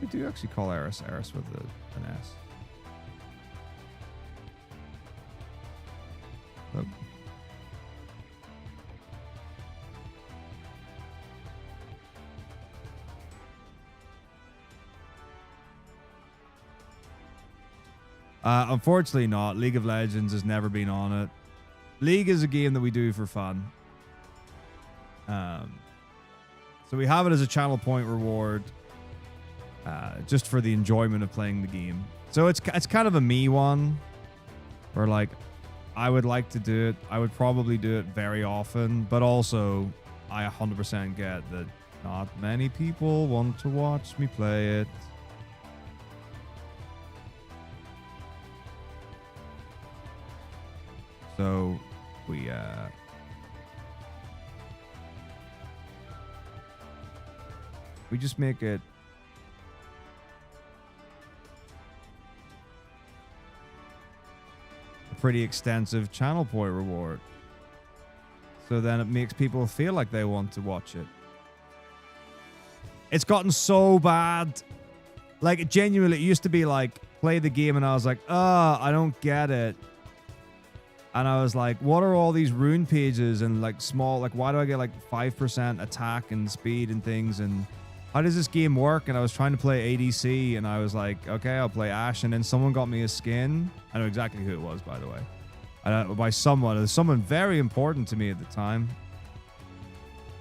We do actually call Eris with an S. Oh. Unfortunately not. League of Legends has never been on it. League is a game that we do for fun. So we have it as a channel point reward. Just for the enjoyment of playing the game. So it's kind of a me one. Where like, I would like to do it. I would probably do it very often. But also, I 100% get that not many people want to watch me play it. So, we just make it a pretty extensive channel point reward. So then it makes people feel like they want to watch it. It's gotten so bad. Like, genuinely, it used to be like, play the game and I was like, I don't get it. And I was like, what are all these rune pages and like small, like why do I get like 5% attack and speed and things, and how does this game work? And I was trying to play ADC and I was like, okay, I'll play Ashe. And then someone got me a skin. I know exactly who it was, by the way. By someone. It was someone very important to me at the time.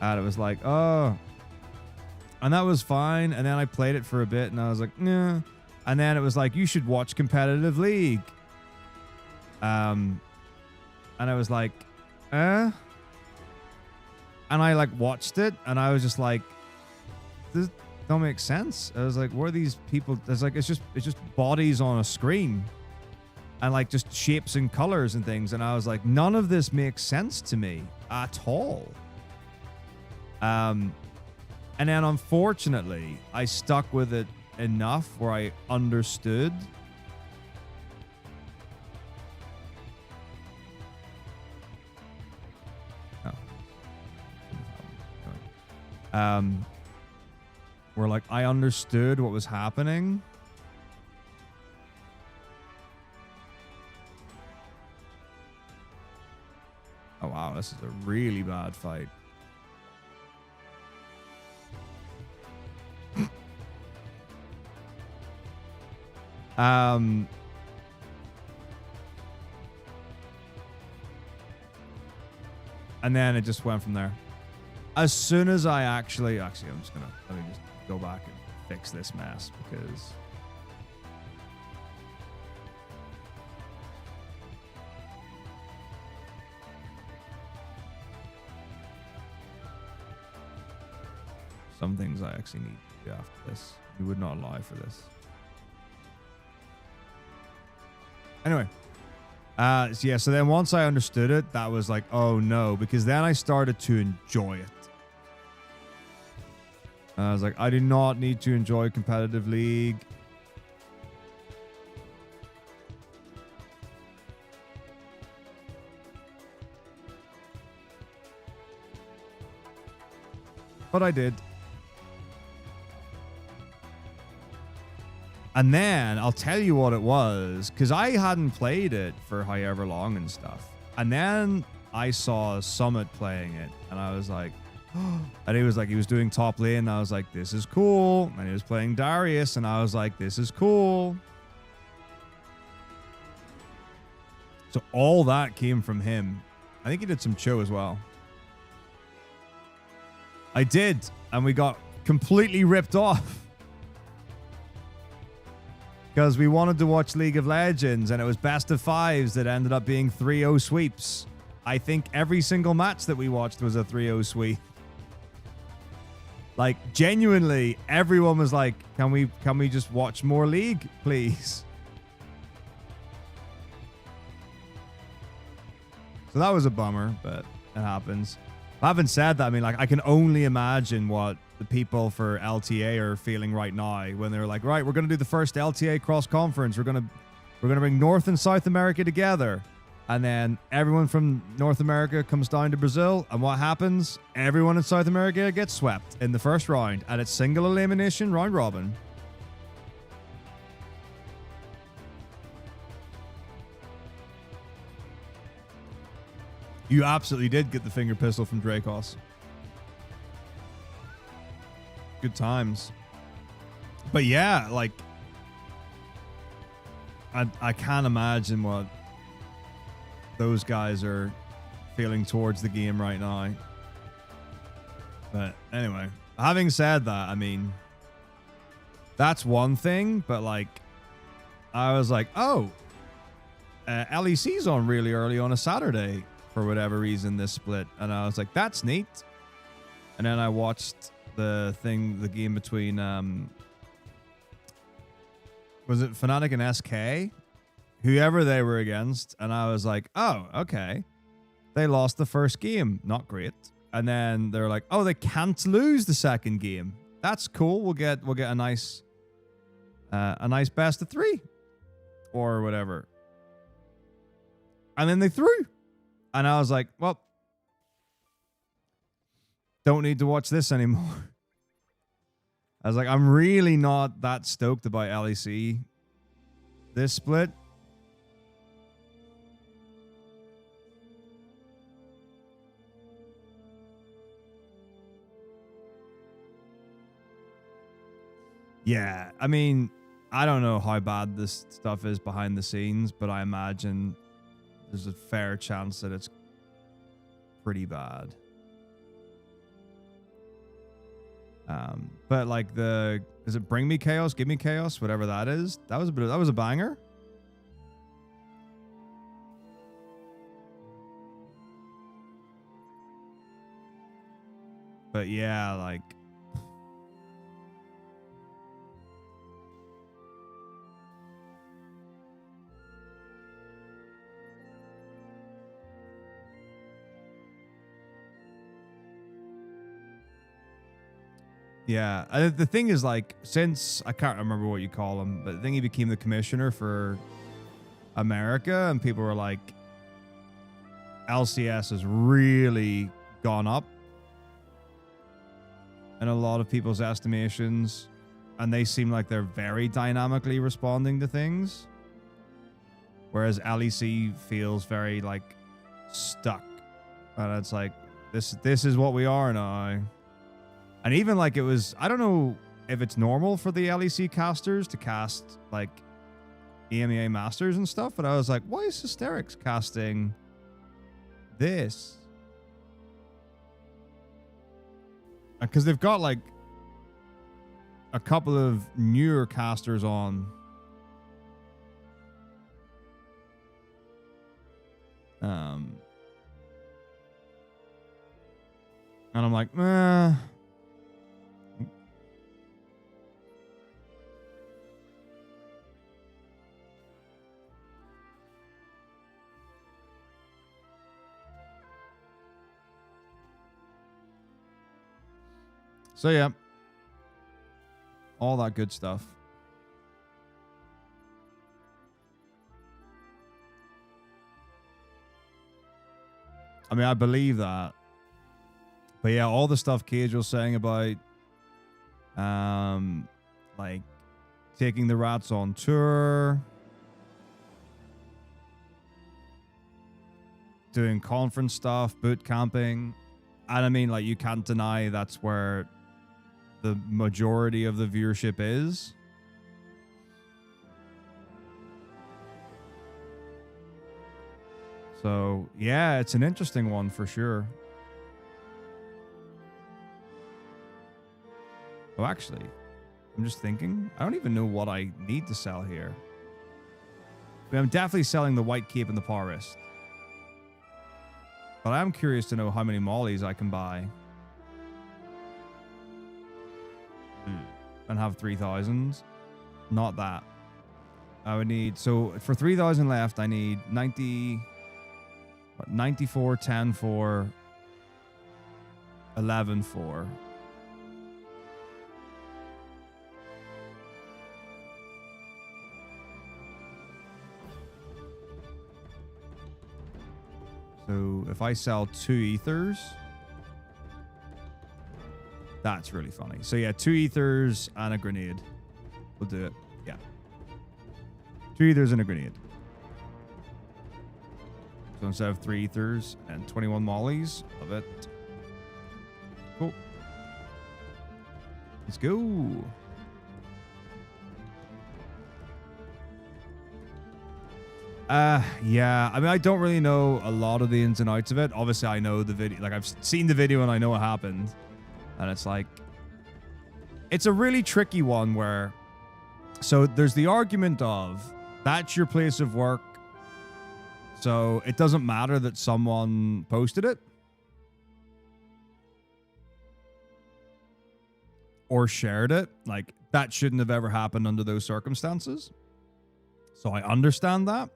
And it was like, oh. And that was fine. And then I played it for a bit and I was like, nah. And then it was like, you should watch competitive League. And I was like, And I like watched it and I was just like, this don't make sense. I was like, what are these people? It's like, it's just bodies on a screen and like just shapes and colors and things. And I was like, none of this makes sense to me at all. And then unfortunately I stuck with it enough where I understood. Where like I understood what was happening. Oh wow, this is a really bad fight. And then it just went from there. As soon as I actually, I'm just gonna, let me just go back and fix this mess because some things I actually need to do after this. You would not lie for this. Anyway. So yeah, so then once I understood it, that was like, oh no, because then I started to enjoy it. I was like, I do not need to enjoy competitive League. But I did. And then I'll tell you what it was, because I hadn't played it for however long and stuff. And then I saw Summit playing it, and I was like, and he was like, he was doing top lane, and I was like, this is cool. And he was playing Darius, and I was like, this is cool. So all that came from him. I think he did some Cho as well. I did, and we got completely ripped off. Because we wanted to watch League of Legends, and it was best of fives that ended up being 3-0 sweeps. I think every single match that we watched was a 3-0 sweep. Like, genuinely, everyone was like, can we just watch more League, please? So that was a bummer, but it happens. Having said that, I mean, like, I can only imagine what the people for LTA are feeling right now when they're like, right, we're going to do the first LTA cross conference. We're going to bring North and South America together. And then everyone from North America comes down to Brazil. And what happens? Everyone in South America gets swept in the first round. And it's single elimination round robin. You absolutely did get the finger pistol from Dracos. Good times. But yeah, like, I can't imagine what those guys are feeling towards the game right now. But anyway, having said that, I mean, that's one thing, but like, I was like, oh, LEC's on really early on a Saturday for whatever reason, this split. And I was like, that's neat. And then I watched the game between, was it Fnatic and SK? Whoever they were against. And I was like, oh, okay. They lost the first game. Not great. And then they're like, oh, they can't lose the second game. That's cool. We'll get a nice best of 3 or whatever. And then they threw. And I was like, well, don't need to watch this anymore. I was like, I'm really not that stoked about LEC this split. Yeah, I mean, I don't know how bad this stuff is behind the scenes, but I imagine there's a fair chance that it's pretty bad. But like is it Bring Me Chaos, Give Me Chaos, whatever that is? That was a banger. But yeah, like, yeah, the thing is, like, since I can't remember what you call him, but I think he became the commissioner for America, and people were like, LCS has really gone up in a lot of people's estimations, and they seem like they're very dynamically responding to things, whereas LEC feels very like stuck, and it's like this is what we are now. And even like, it was, I don't know if it's normal for the LEC casters to cast like EMEA Masters and stuff, but I was like, why is Hysterics casting this? Because they've got like a couple of newer casters on. And I'm like, So yeah, all that good stuff. I mean, I believe that. But yeah, all the stuff Cage was saying about like taking the rats on tour, doing conference stuff, boot camping. And I mean, like, you can't deny that's where the majority of the viewership is. So yeah, it's an interesting one for sure. Oh, actually, I'm just thinking, I don't even know what I need to sell here. I mean, I'm definitely selling the white cape and the power wrist. But I'm curious to know how many mollies I can buy. and have 3,000s. Not that. I would need, so for 3,000 left, I need 94, 10, 4, 11, 4. So if I sell 2 ethers, that's really funny. So yeah, 2 ethers and a grenade. We'll do it. Yeah. 2 ethers and a grenade. So instead of 3 ethers and 21 mollies, love it. Cool. Let's go. Yeah, I mean, I don't really know a lot of the ins and outs of it. Obviously, I know the video, like I've seen the video and I know what happened. And it's like, it's a really tricky one where, so there's the argument of, that's your place of work, so it doesn't matter that someone posted it or shared it. Like, that shouldn't have ever happened under those circumstances. So I understand that.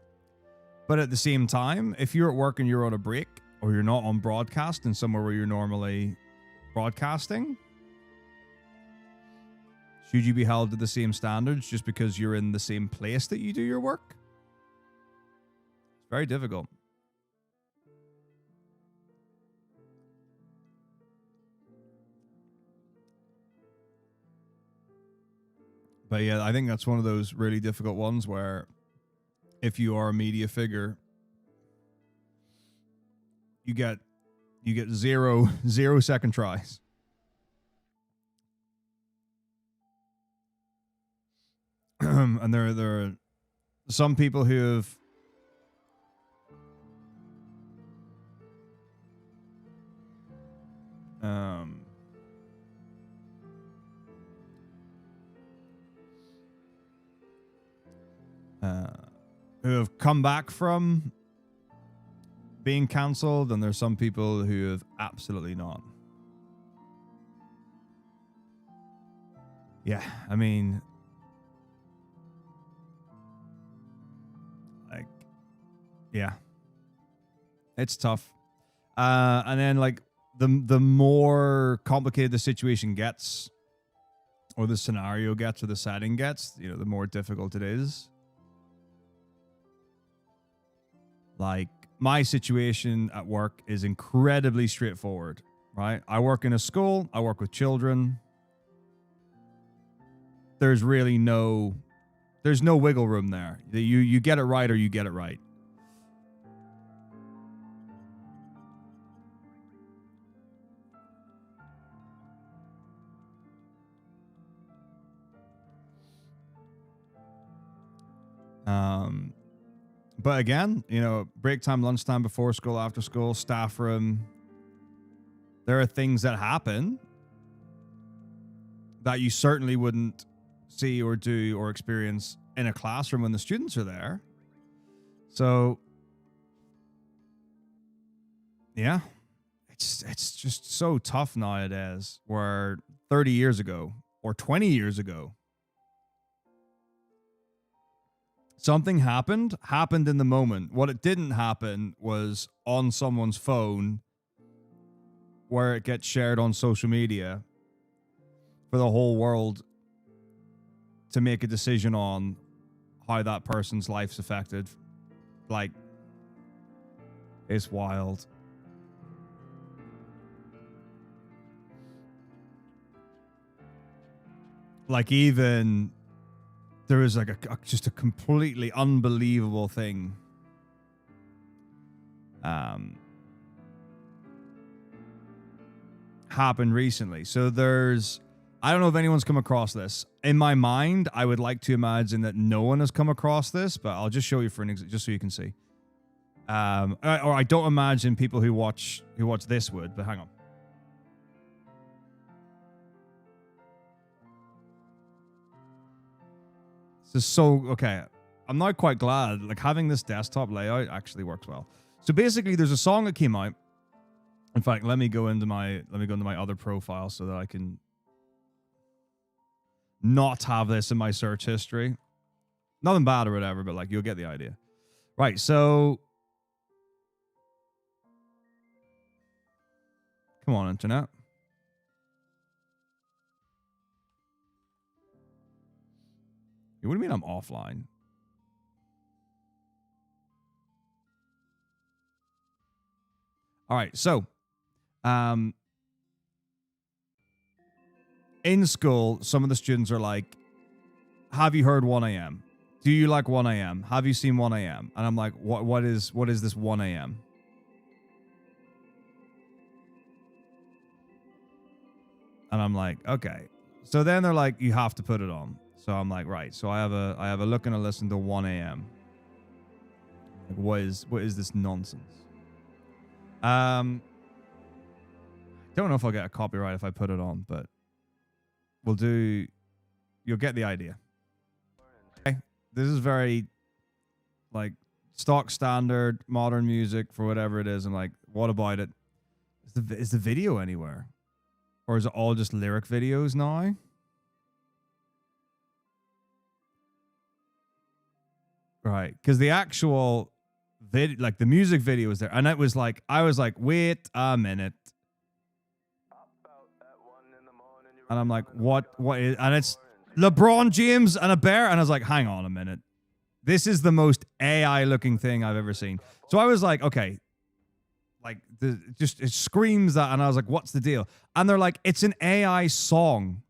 But at the same time, if you're at work and you're on a break, or you're not on broadcast in somewhere where you're normally broadcasting, should you be held to the same standards just because you're in the same place that you do your work? It's very difficult. But yeah, I think that's one of those really difficult ones where if you are a media figure, you get zero second tries. And there are some people who have come back from being cancelled, and there's some people who have absolutely not. Yeah, I mean, like, yeah, it's tough. And then like the more complicated the situation gets, or the scenario gets, or the setting gets, you know, the more difficult it is. Like, my situation at work is incredibly straightforward, right? I work in a school. I work with children. There's really no wiggle room there. You get it right or you get it right. But again, you know, break time, lunchtime, before school, after school, staff room. There are things that happen that you certainly wouldn't see or do or experience in a classroom when the students are there. So, yeah, it's just so tough nowadays, where 30 years ago or 20 years ago, something happened in the moment. What it didn't happen was on someone's phone where it gets shared on social media for the whole world to make a decision on how that person's life's affected. Like, it's wild. Like, even there was like just a completely unbelievable thing happened recently. So I don't know if anyone's come across this. In my mind, I would like to imagine that no one has come across this, but I'll just show you for an example, just so you can see. Or I don't imagine people who watch this would, but hang on. This is so okay. I'm not quite glad. Like, having this desktop layout actually works well. So basically, there's a song that came out. In fact, let me go into my other profile so that I can. not have this in my search history. Nothing bad or whatever, but like you'll get the idea. Right, so come on, internet. What do you mean I'm offline? All right, so in school, some of the students are like, have you heard 1 a.m.? Do you like 1 a.m.? Have you seen 1 a.m.? And I'm like, what is this 1 a.m.? And I'm like, okay. So then they're like, you have to put it on. So I'm like, right. So I have a look and a listen to 1 a.m. Like, what is this nonsense? Don't know if I'll get a copyright if I put it on, but we'll do. You'll get the idea. Okay. This is very like stock standard modern music for whatever it is. I'm like, what about it? Is the video anywhere? Or is it all just lyric videos now? Right. Because the actual video, like the music video was there. And it was like, I was like, wait a minute. And I'm like, what is, and it's LeBron James and a bear. And I was like, hang on a minute. This is the most AI looking thing I've ever seen. So I was like, okay. Like, it screams that. And I was like, what's the deal? And they're like, it's an AI song.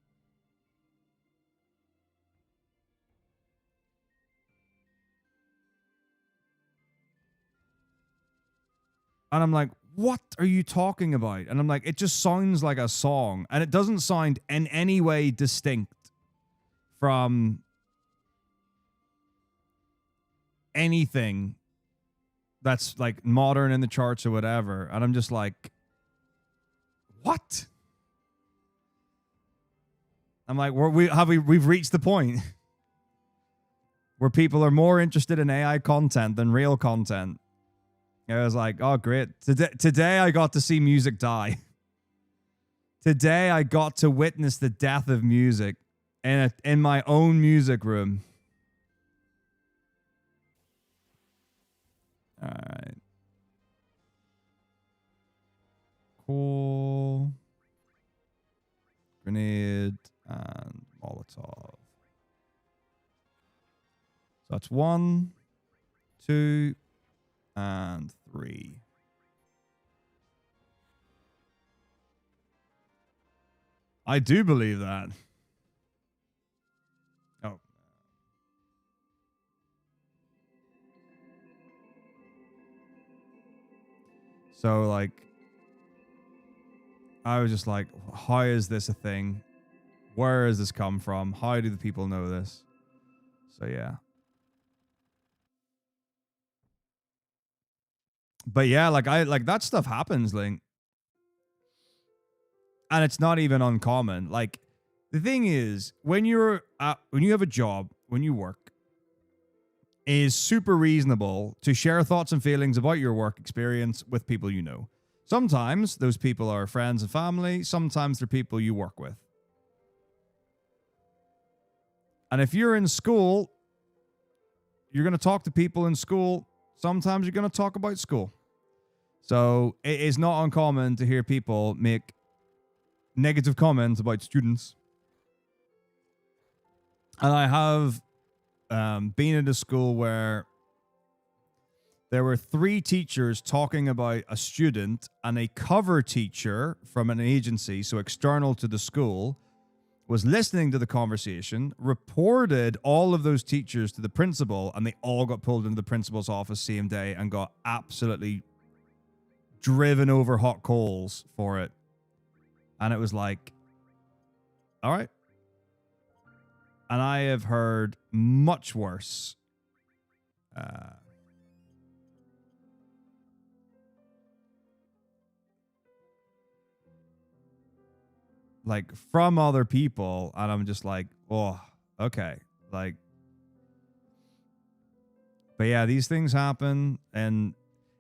And I'm like, what are you talking about? And I'm like, it just sounds like a song. And it doesn't sound in any way distinct from anything that's like modern in the charts or whatever. And I'm just like, what? I'm like, we've reached the point where people are more interested in AI content than real content. I was like, oh, great. Today I got to see music die. Today I got to witness the death of music in my own music room. All right. Cool. Grenade and Molotov. So that's 1, 2, and 3. I do believe that. Oh. So, like, I was just like, how is this a thing? Where has this come from? How do the people know this? So, yeah. But yeah, like that stuff happens, Link. And it's not even uncommon. Like, the thing is, when you have a job, when you work, it is super reasonable to share thoughts and feelings about your work experience with people you know. Sometimes those people are friends and family. Sometimes they're people you work with. And if you're in school, you're going to talk to people in school. Sometimes you're going to talk about school. So it is not uncommon to hear people make negative comments about students. And I have been at a school where there were 3 teachers talking about a student, and a cover teacher from an agency, so external to the school, was listening to the conversation, reported all of those teachers to the principal, and they all got pulled into the principal's office same day and got absolutely driven over hot coals for it. And it was like, all right. And I have heard much worse. Like from other people, and I'm just like, oh, okay. Like, but yeah, these things happen, and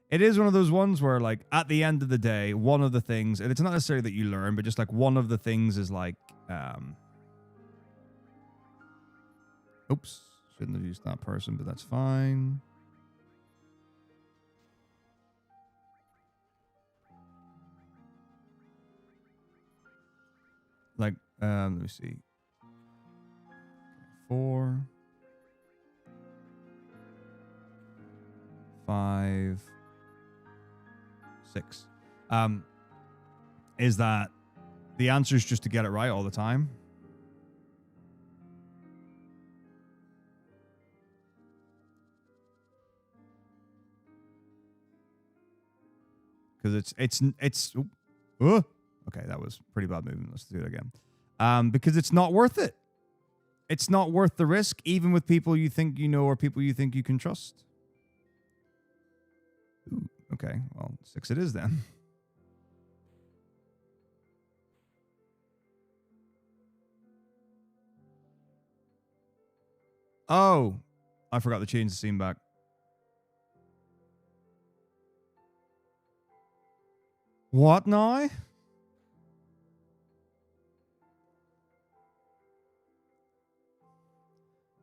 it is one of those ones where, like, at the end of the day, one of the things, and it's not necessarily that you learn, but just like one of the things is like, Oops. Shouldn't have used that person, but that's fine. Like, let me see. 4, 5, 6. Is that the answer is just to get it right all the time? Because it's okay, that was pretty bad movement. Let's do it again. Because it's not worth it. It's not worth the risk, even with people you think you know or people you think you can trust. Ooh, okay, well, 6 it is then. Oh, I forgot to change the scene back. What now?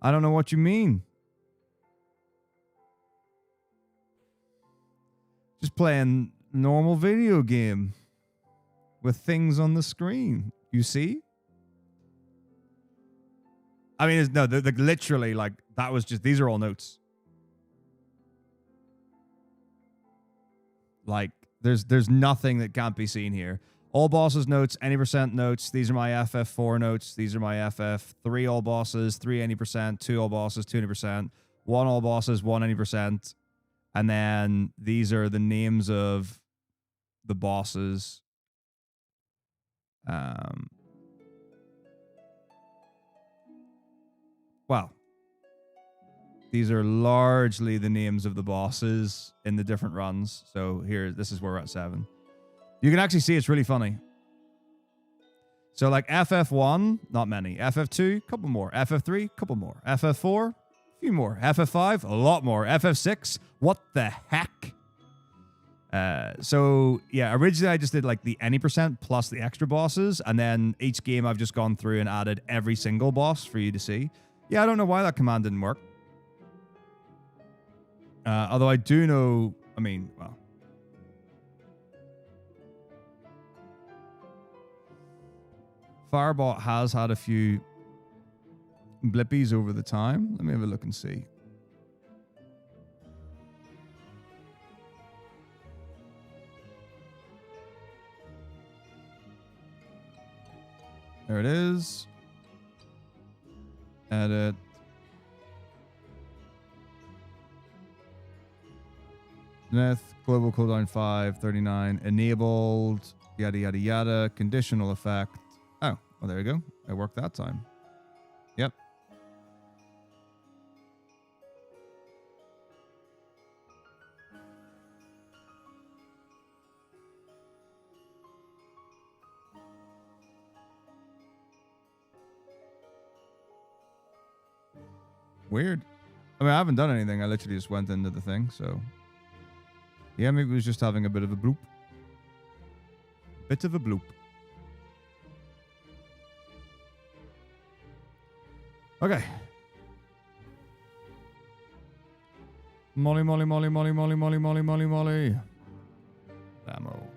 I don't know what you mean. Just playing normal video game with things on the screen. You see? I mean, no, literally, like, that was just, these are all notes. Like, there's nothing that can't be seen here. All bosses notes, any percent notes. These are my FF4 notes. These are my FF3 all bosses, 3 any percent, 2 all bosses, 2 any percent, 1 all bosses, 1 any percent. And then these are the names of the bosses. Well, these are largely the names of the bosses in the different runs. So here, this is where we're at 7. You can actually see it's really funny. So like FF1, not many. FF2, couple more. FF3, couple more. FF4, a few more. FF5, a lot more. FF6, what the heck? So yeah, originally I just did like the any percent plus the extra bosses, and then each game I've just gone through and added every single boss for you to see. Yeah, I don't know why that command didn't work. Although I do know, I mean, well. Firebot has had a few blippies over the time. Let me have a look and see. There it is. Edit. Neth, global cooldown 5, 39, enabled, yada, yada, yada, conditional effect. Oh, well, there you go. It worked that time. Yep. Weird. I mean, I haven't done anything. I literally just went into the thing, so. Yeah, maybe it was just having a bit of a bloop. Bit of a bloop. Okay. Molly, molly, molly, molly, molly, molly, molly, molly, molly. Ammo.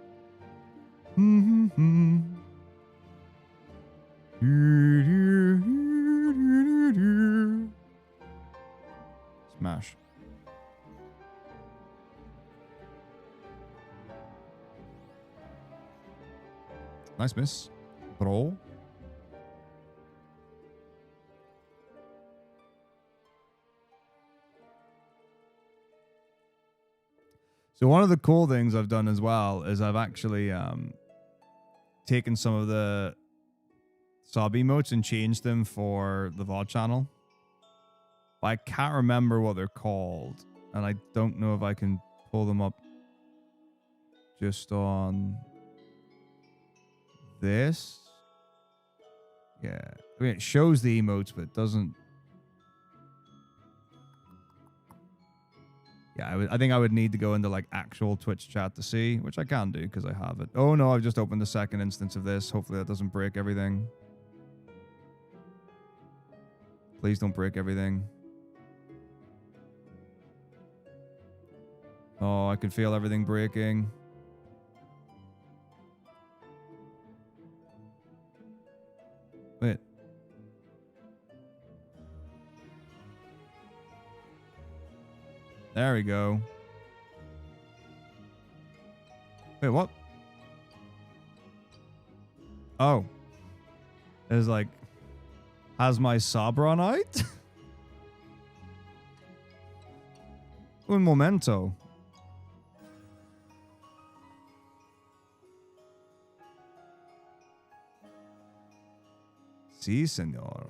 Smash. Nice miss. Bro. So one of the cool things I've done as well is I've actually taken some of the sub emotes and changed them for the VOD channel. But I can't remember what they're called, and I don't know if I can pull them up just on this. Yeah, I mean, it shows the emotes, but it doesn't. Yeah, I think I would need to go into like actual Twitch chat to see, which I can do because I have it. Oh no, I've just opened the second instance of this. Hopefully that doesn't break everything. Please don't break everything. Oh, I can feel everything breaking. Wait. There we go. Wait, what? Oh. It was like, has my sub run out? Un momento. Sí, señor.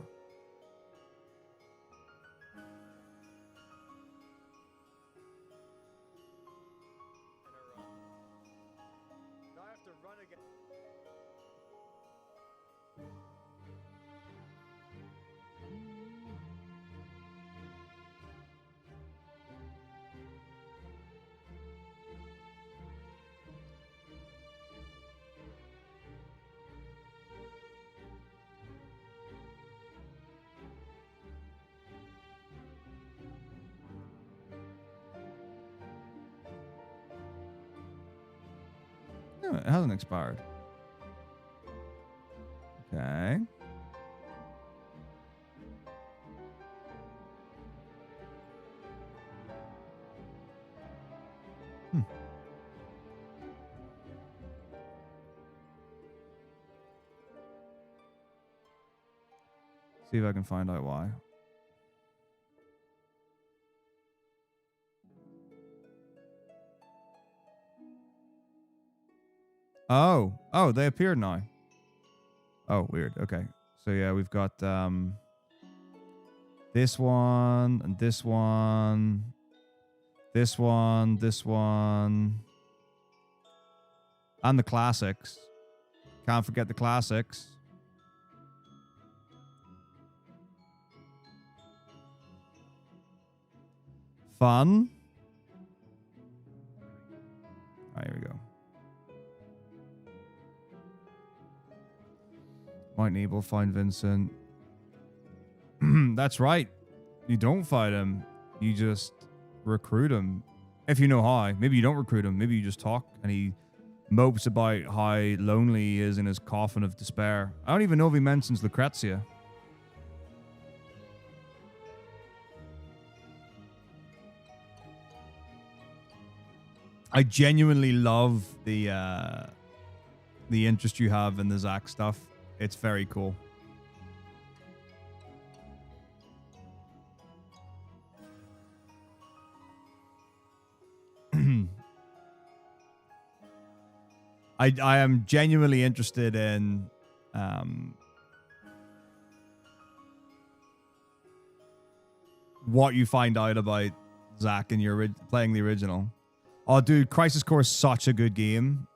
No, it hasn't expired. Okay. See if I can find out why. Oh, they appeared now. Oh, weird. Okay. So yeah, we've got this one and this one. This one, this one. And the classics. Can't forget the classics. Fun. All right, here we go. Might need will find Vincent. That's right. You don't fight him. You just recruit him. If you know how. Maybe you don't recruit him. Maybe you just talk and he mopes about how lonely he is in his coffin of despair. I don't even know if he mentions Lucrezia. I genuinely love the interest you have in the Zack stuff. It's very cool. I am genuinely interested in what you find out about Zack and your playing the original. Oh, dude, Crisis Core is such a good game.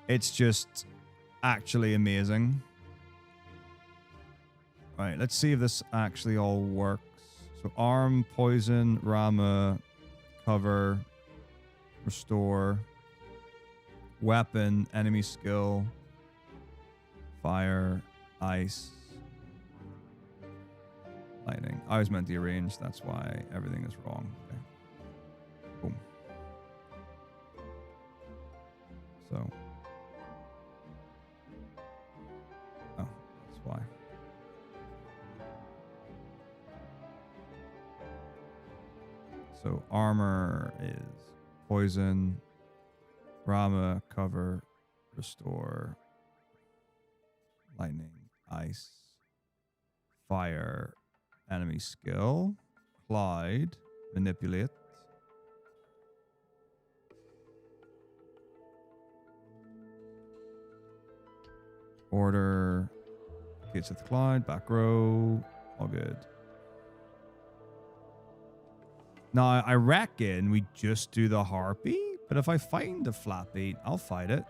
It's just actually amazing. All right, let's see if this actually all works. So arm, poison, Rama, cover, restore, weapon, enemy skill, fire, ice, lightning. I was meant to arrange. That's why everything is wrong. Okay. Boom. So. Oh, that's why. So armor is poison, Rama, cover, restore, lightning, ice, fire, enemy skill, Clyde, manipulate, order, Gates with Clyde, back row, all good. Now, I reckon we just do the Harpy, but if I find the flat beat, I'll fight it.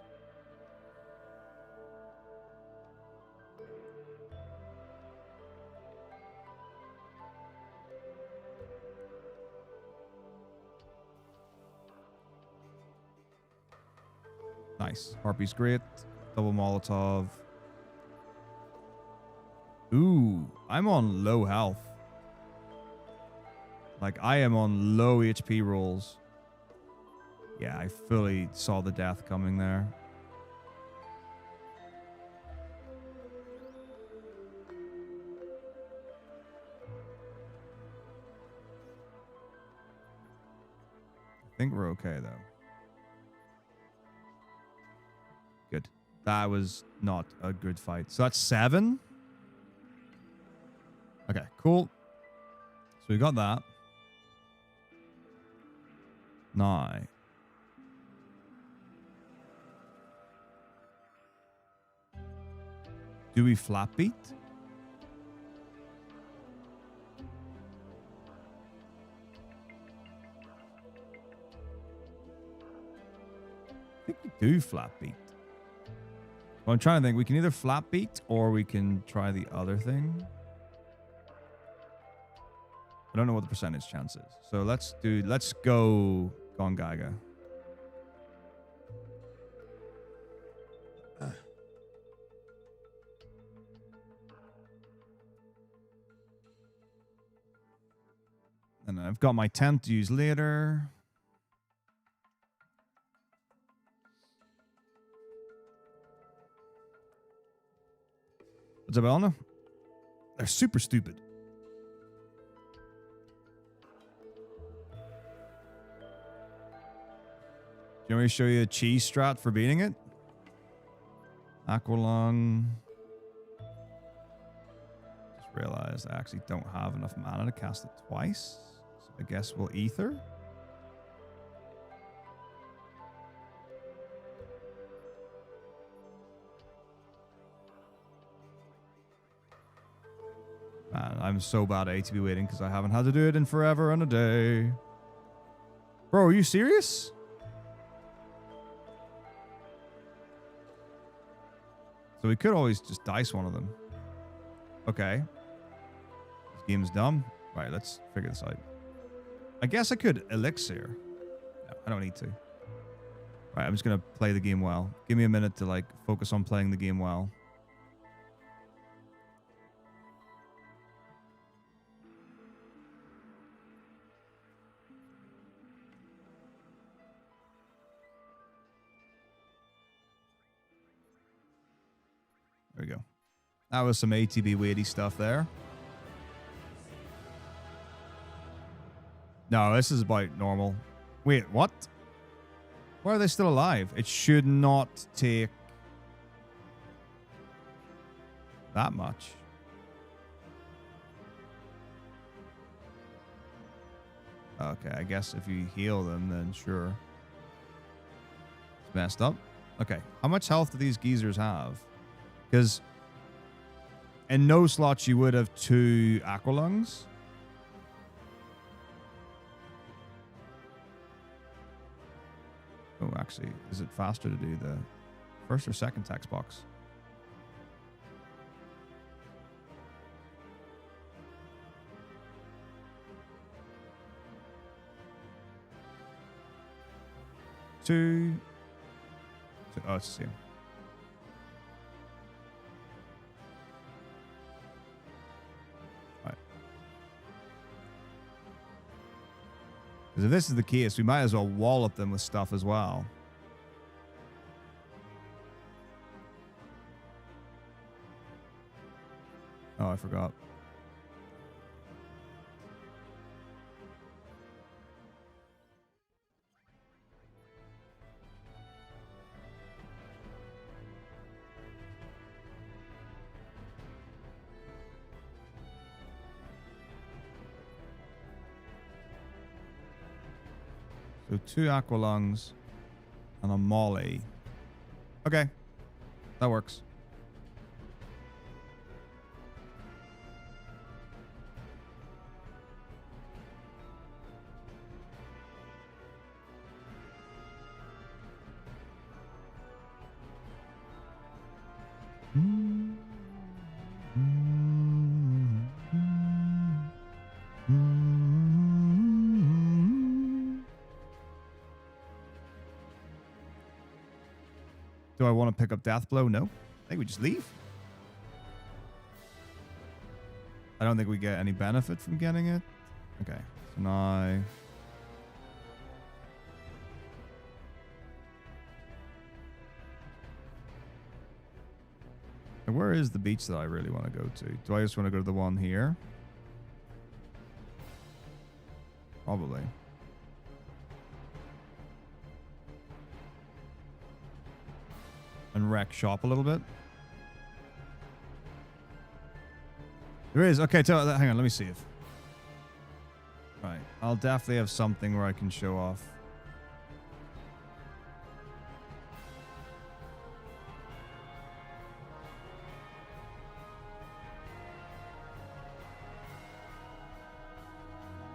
Nice. Harpy's great. Double Molotov. Ooh, I'm on low health. Like, I am on low HP rolls. Yeah, I fully saw the death coming there. I think we're okay, though. Good. That was not a good fight. So that's 7. Okay, cool. So we got that. Now. Do we flat beat? I think we do flat beat. Well, I'm trying to think. We can either flat beat or we can try the other thing. I don't know what the percentage chance is. So let's go Gongaga. And I've got my 10th to use later. What's up, Elna? They're super stupid. Do you want me to show you a cheese strat for beating it? Aqualung. Just realized I actually don't have enough mana to cast it twice. So I guess we'll Ether. Man, I'm so bad at ATB waiting because I haven't had to do it in forever and a day. Bro, are you serious? So we could always just dice one of them. Okay. This game's dumb. Right, let's figure this out. I guess I could elixir. No, I don't need to. Right, I'm just going to play the game well. Give me a minute to like focus on playing the game well. There we go. That was some ATB weighty stuff there. No, this is about normal. Wait, what? Why are they still alive? It should not take that much. Okay, I guess if you heal them, then sure. It's messed up. Okay, how much health do these geezers have? Because in no slots you would have 2 Aqualungs. Oh, actually, is it faster to do the first or second text box? Two. Oh, it's the same. Because if this is the case, we might as well wallop them with stuff as well. Oh, I forgot. So 2 Aqualungs and a Molly. Okay. That works. Do I want to pick up Death Blow? No. I think we just leave. I don't think we get any benefit from getting it. Okay, so now... Where is the beach that I really want to go to? Do I just want to go to the one here? Probably. And wreck shop a little bit. There is. Okay, hang on. Let me see if... Right. I'll definitely have something where I can show off.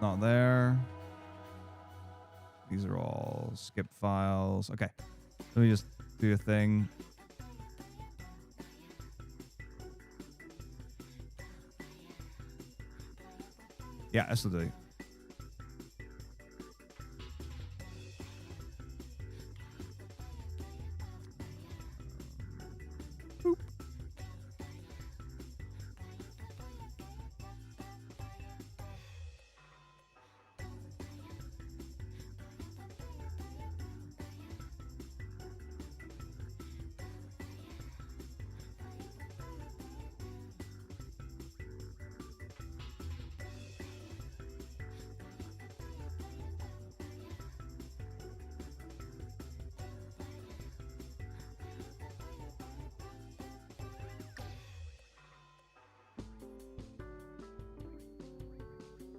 Not there. These are all skip files. Okay. Let me just do a thing. Yeah, this will do. Boop.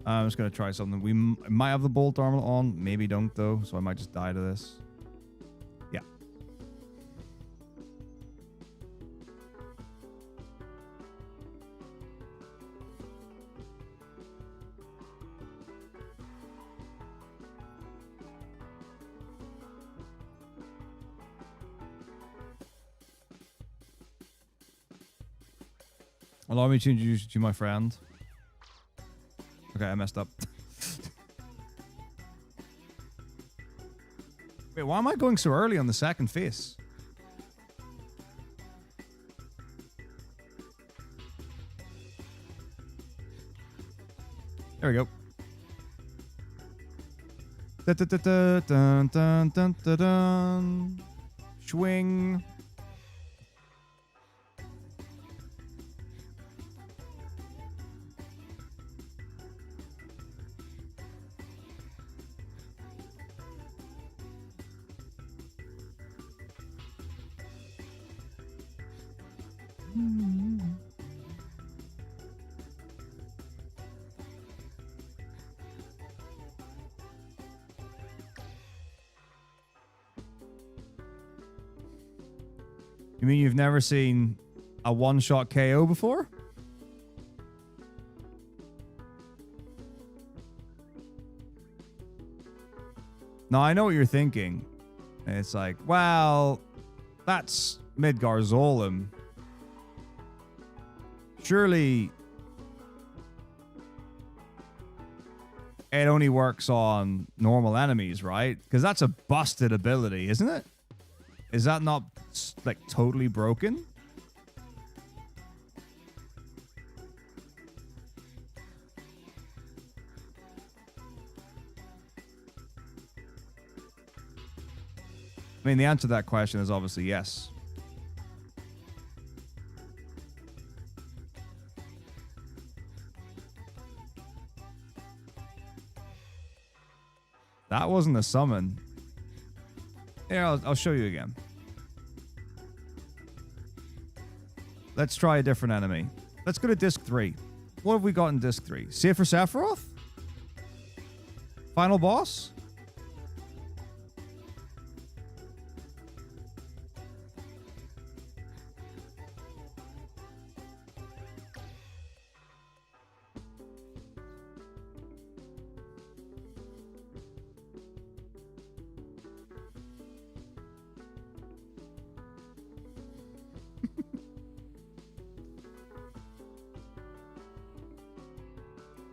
I'm just going to try something. We might have the bolt armor on. Maybe don't, though. So I might just die to this. Yeah. Allow me to introduce you to my friend. Okay, I messed up. Wait, why am I going so early on the second face? There we go. Dun, dun, dun, dun, dun, dun, dun, dun. Swing. You mean you've never seen a one-shot KO before? Now, I know what you're thinking. It's like, well, that's Midgar Zolom. Surely it only works on normal enemies, right? Because that's a busted ability, isn't it? Is that not, like, totally broken? I mean, the answer to that question is obviously yes. That wasn't a summon. Here, I'll show you again. Let's try a different enemy. Let's go to disc 3. What have we got in disc 3? Save for Sephiroth? Final boss?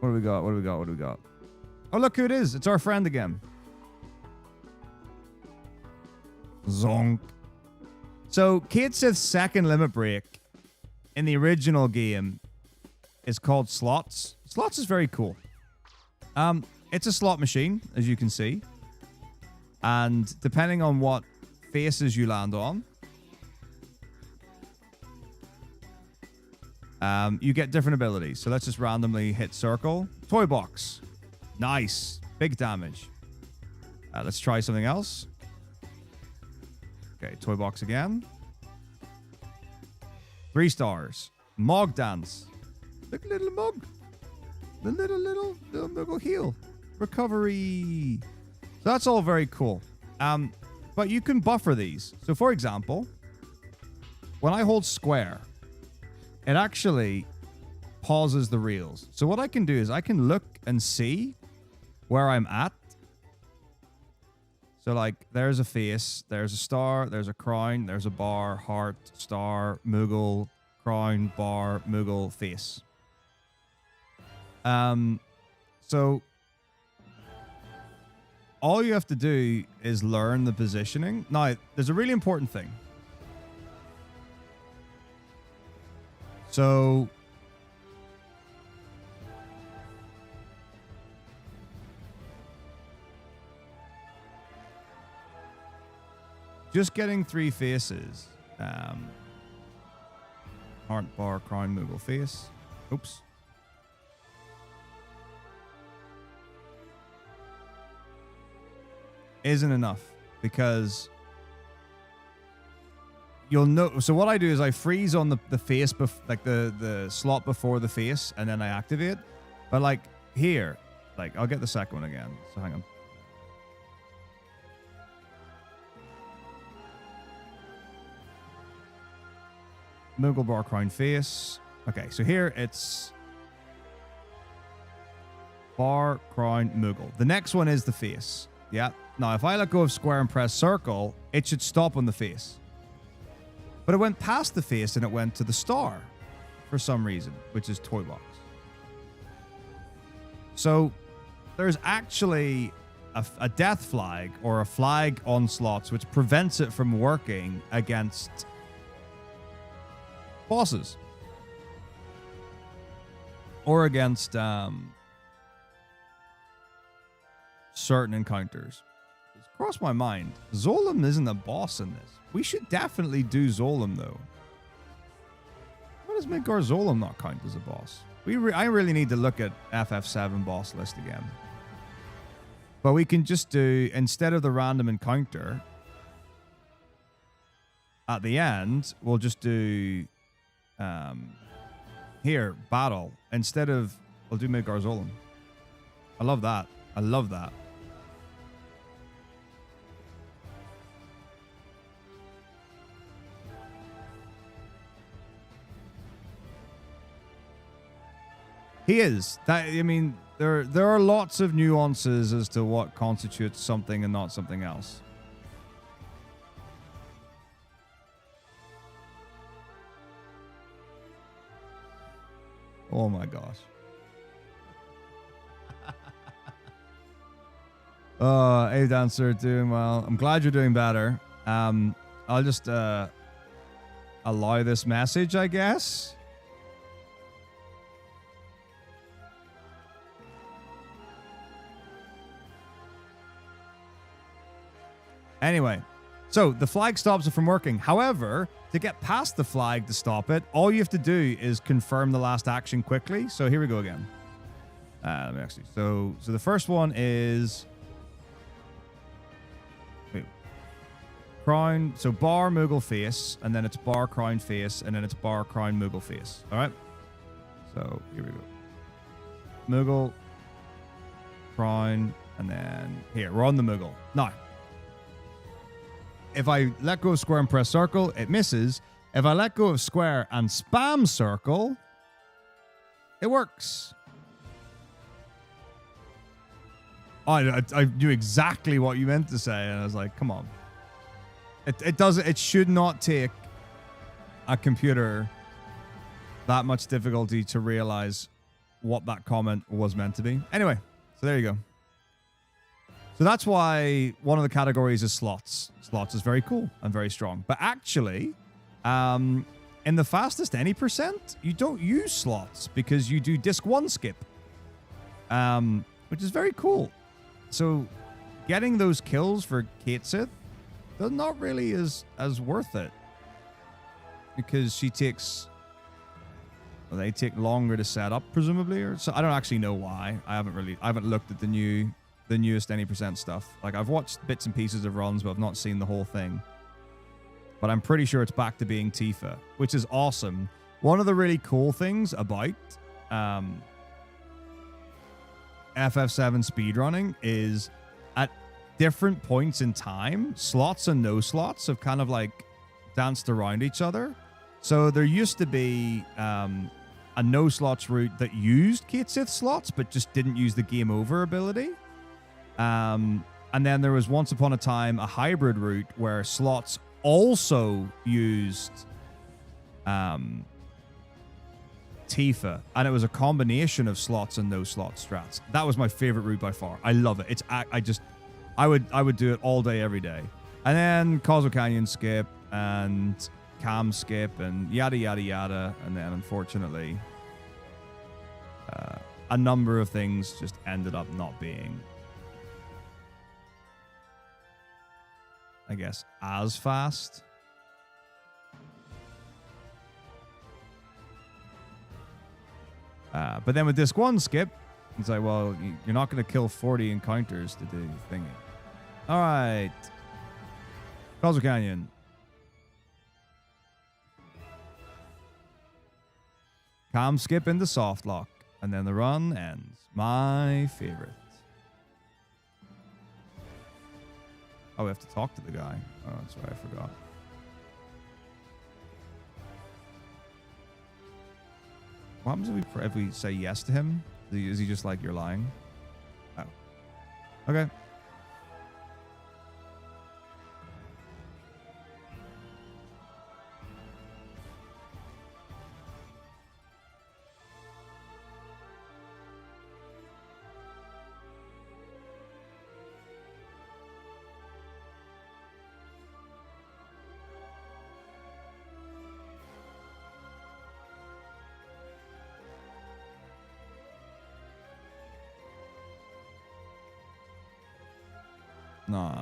What do we got? What do we got? What do we got? Oh, look who it is. It's our friend again. Zonk. So, Kate Sith's second limit break in the original game is called slots. Slots is very cool. It's a slot machine, as you can see. And depending on what faces you land on, you get different abilities. So let's just randomly hit circle. Toy box. Nice. Big damage. Let's try something else. Okay, toy box again. 3 stars. Mog dance. Look, little mug. The little mug will heal. Recovery. So that's all very cool. But you can buffer these. So for example, when I hold square, it actually pauses the reels. So what I can do is I can look and see where I'm at. So like there's a face, there's a star, there's a crown, there's a bar, heart, star, Moogle, crown, bar, Moogle, face. So all you have to do is learn the positioning. Now, there's a really important thing. So just getting 3 faces. Heart, bar, crown, Moogle, face. Oops. Isn't enough because you'll know. So what I do is I freeze on the face, like the slot before the face, and then I activate. But like here, like I'll get the second one again. So hang on. Moogle, bar, crown, face. Okay, so here it's bar, crown, Moogle. The next one is the face. Yeah. Now, if I let go of square and press circle, it should stop on the face. But it went past the face and it went to the star for some reason, which is toy box. So there's actually a death flag or a flag on slots which prevents it from working against bosses or against certain encounters. It's crossed my mind. Zolom isn't a boss in this. We should definitely do Zolom though. Why does Midgar Zolom not count as a boss? I really need to look at FF7 boss list again. But we can just do, instead of the random encounter, at the end, we'll just do here, battle. Instead of, we'll do Midgar Zolom. I love that. I love that. He is. That, I mean, there are lots of nuances as to what constitutes something and not something else. Oh my gosh. Oh, hey Dancer, doing well. I'm glad you're doing better. I'll just allow this message, I guess. Anyway, so the flag stops it from working. However, to get past the flag to stop it, all you have to do is confirm the last action quickly. So here we go again. Let me actually. So the first one is crown. So bar, Moogle, face, and then it's bar, crown, face, and then it's bar, crown, Moogle, face. All right. So here we go. Moogle, crown, and then here we're on the Moogle now. If I let go of square and press circle, it misses. If I let go of square and spam circle, it works. I knew exactly what you meant to say, and I was like, come on. It should not take a computer that much difficulty to realize what that comment was meant to be. Anyway, so there you go. So that's why one of the categories is slots. Slots is very cool and very strong. But actually, in the fastest any percent, you don't use slots because you do disc 1 skip, which is very cool. So getting those kills for Kate Sith, they're not really as worth it because she takes... Well, they take longer to set up, presumably, or so. I don't actually know why. I haven't looked at the newest any percent stuff. Like, I've watched bits and pieces of runs, but I've not seen the whole thing. But I'm pretty sure it's back to being Tifa, which is awesome. One of the really cool things about FF7 speedrunning is at different points in time, slots and no slots have kind of like danced around each other. So there used to be a no slots route that used Kate Sith slots, but just didn't use the game over ability. And then there was once upon a time a hybrid route where slots also used Tifa, and it was a combination of slots and no slot strats. That was my favorite route by far. I love it. I would do it all day, every day. And then Causal Canyon skip and Cam skip and yada yada yada, and then unfortunately a number of things just ended up not being, I guess, as fast. But then with disc 1 skip, it's like, well, you're not going to kill 40 encounters to do thingy. All right. Causal Canyon. Cam skip into soft lock, and then the run ends. My favorite. Oh, we have to talk to the guy. Oh, that's right, I forgot. What happens if we say yes to him? Is he just like, you're lying? Oh. Okay. No.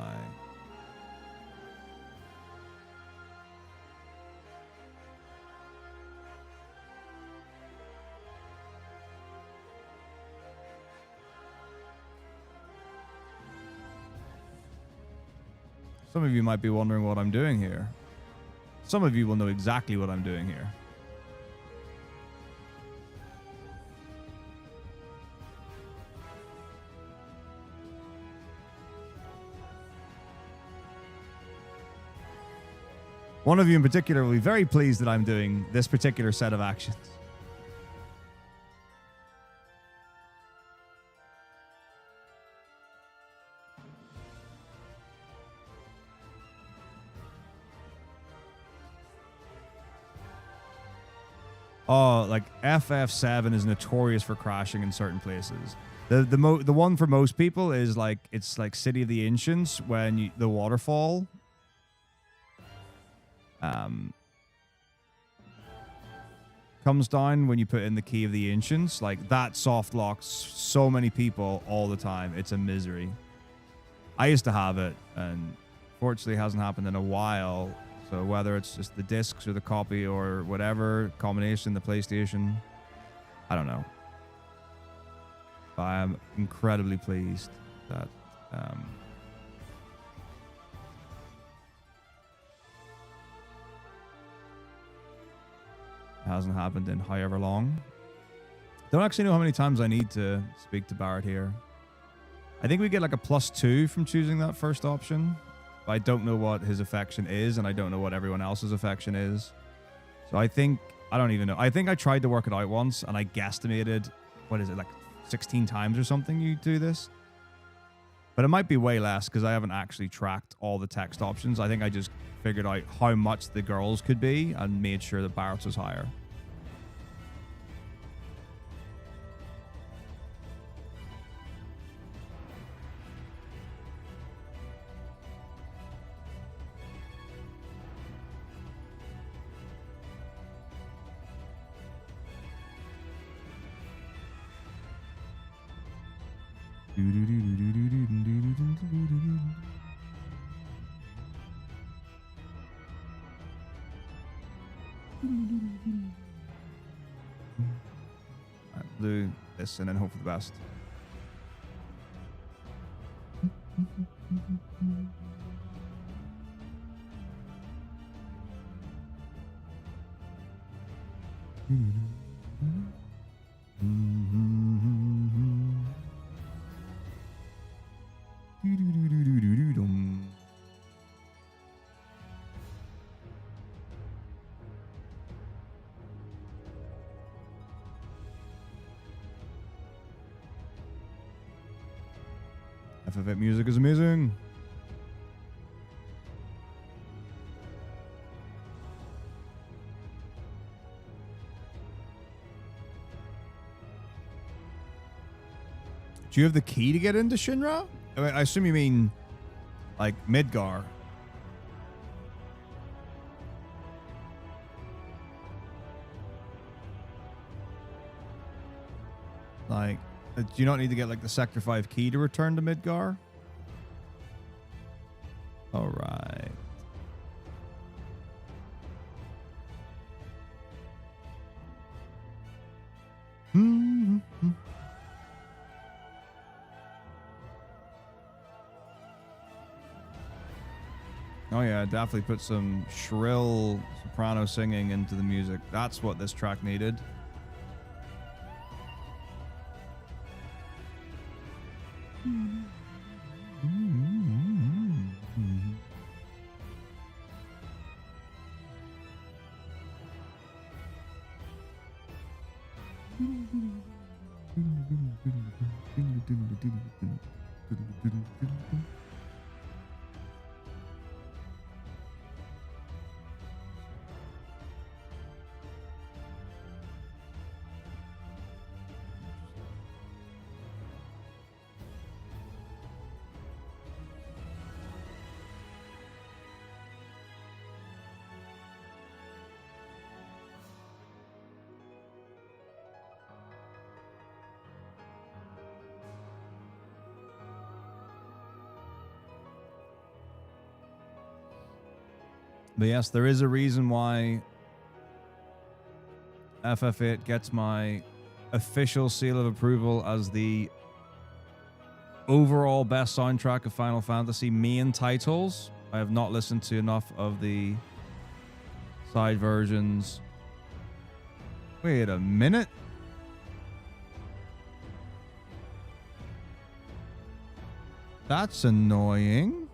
Some of you might be wondering what I'm doing here. Some of you will know exactly what I'm doing here. One of you in particular will be very pleased that I'm doing this particular set of actions. Oh, like FF7 is notorious for crashing in certain places. The one for most people is like, it's like City of the Ancients when the waterfall comes down when you put in the key of the ancients. Like, that soft locks so many people all the time. It's a misery. I used to have it, and fortunately it hasn't happened in a while. So whether it's just the discs or the copy or whatever combination, the PlayStation, I don't know. But I am incredibly pleased that hasn't happened in however long. Don't actually know how many times I need to speak to Barrett here. I think we get like a +2 from choosing that first option, but I don't know what his affection is, and I don't know what everyone else's affection is. So I don't even know. I think I tried to work it out once, and I guesstimated, what is it, like 16 times or something you do this? But it might be way less because I haven't actually tracked all the text options. I think I just figured out how much the girls could be and made sure that Barrett's was higher. Do this and then hope for the best. FF8 music is amazing. Do you have the key to get into Shinra? I assume you mean like Midgar. Like, do you not need to get like the Sector 5 key to return to Midgar? All right. Oh yeah, definitely put some shrill soprano singing into the music. That's what this track needed. But yes, there is a reason why FF8 gets my official seal of approval as the overall best soundtrack of Final Fantasy main titles. I have not listened to enough of the side versions. Wait a minute. That's annoying.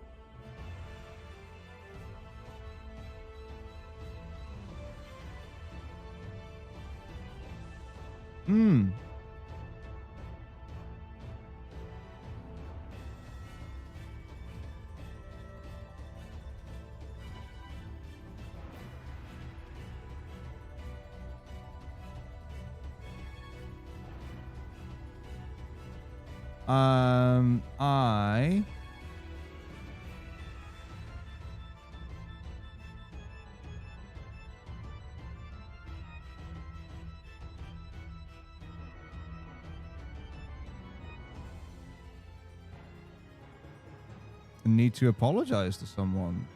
I need to apologize to someone.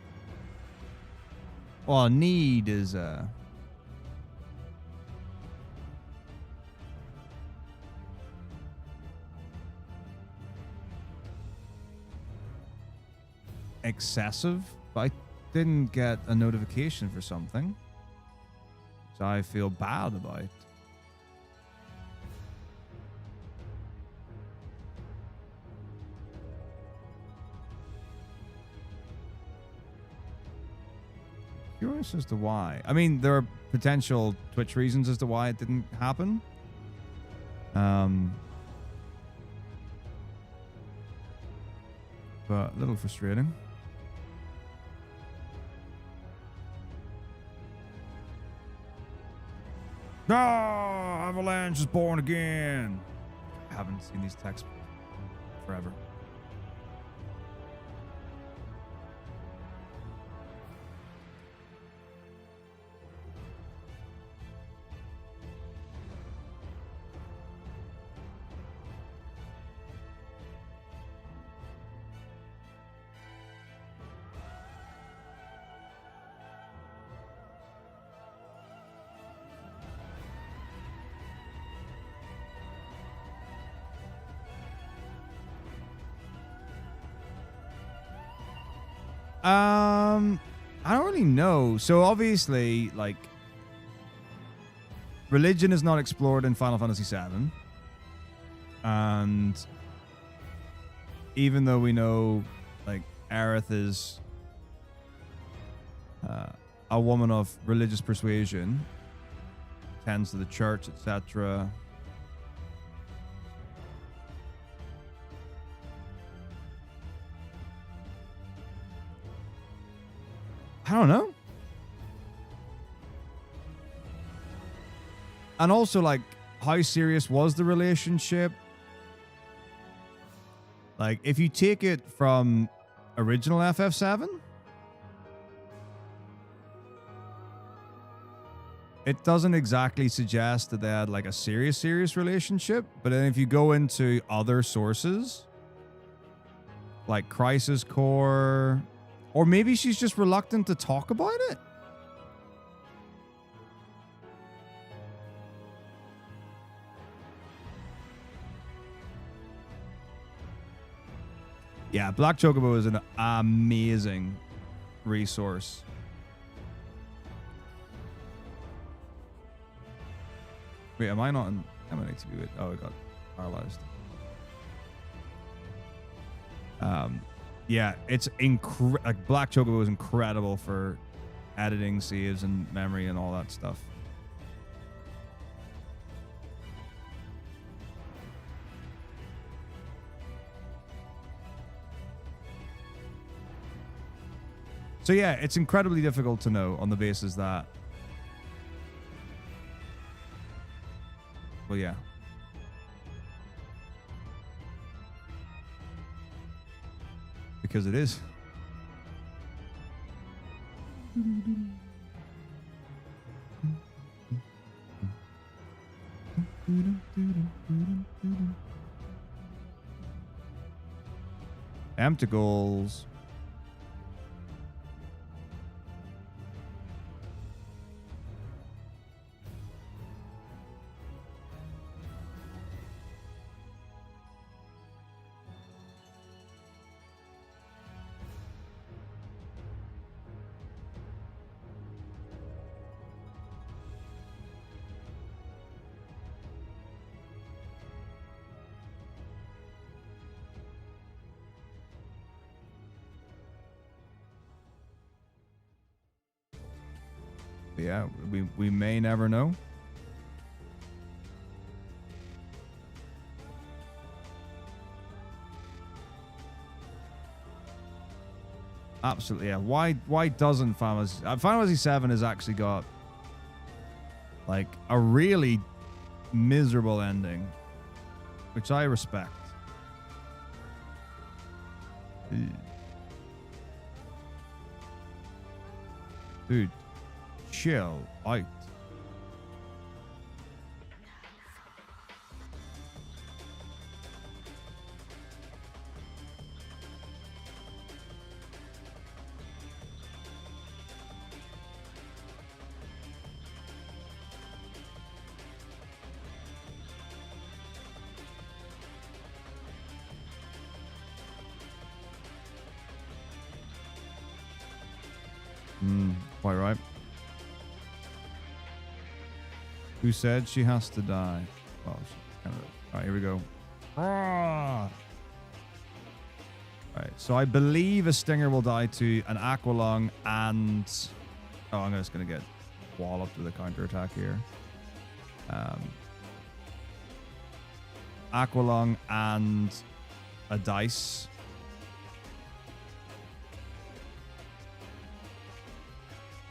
Well, need is excessive, but I didn't get a notification for something, so I feel bad about it. Curious as to why. I mean, there are potential Twitch reasons as to why it didn't happen. But a little frustrating. Ah, Avalanche is born again. I haven't seen these texts forever. I don't really know. So obviously, like, religion is not explored in Final Fantasy VII. And even though we know, like, Aerith is a woman of religious persuasion, tends to the church, etc. I don't know. And also, like, how serious was the relationship? Like, if you take it from original FF7, it doesn't exactly suggest that they had, like, a serious relationship. But then if you go into other sources, like Crisis Core, or maybe she's just reluctant to talk about it. Yeah, Black Chocobo is an amazing resource. Wait, am I not in MNATV? Oh, I got paralyzed. Yeah, it's like Black Chocobo is incredible for editing saves and memory and all that stuff. So yeah, it's incredibly difficult to know on the basis that, well, yeah. Because it is. Empty goals. Yeah, we may never know. Absolutely, yeah. Why doesn't Final Fantasy VII has actually got, like, a really miserable ending, which I respect. Dude, chill out. Quite right. Who said she has to die? Well, kind of. All right, here we go. All right, so I believe a Stinger will die to an Aqualung and... Oh, I'm just going to get walloped with a counterattack here. Aqualung and a Dice.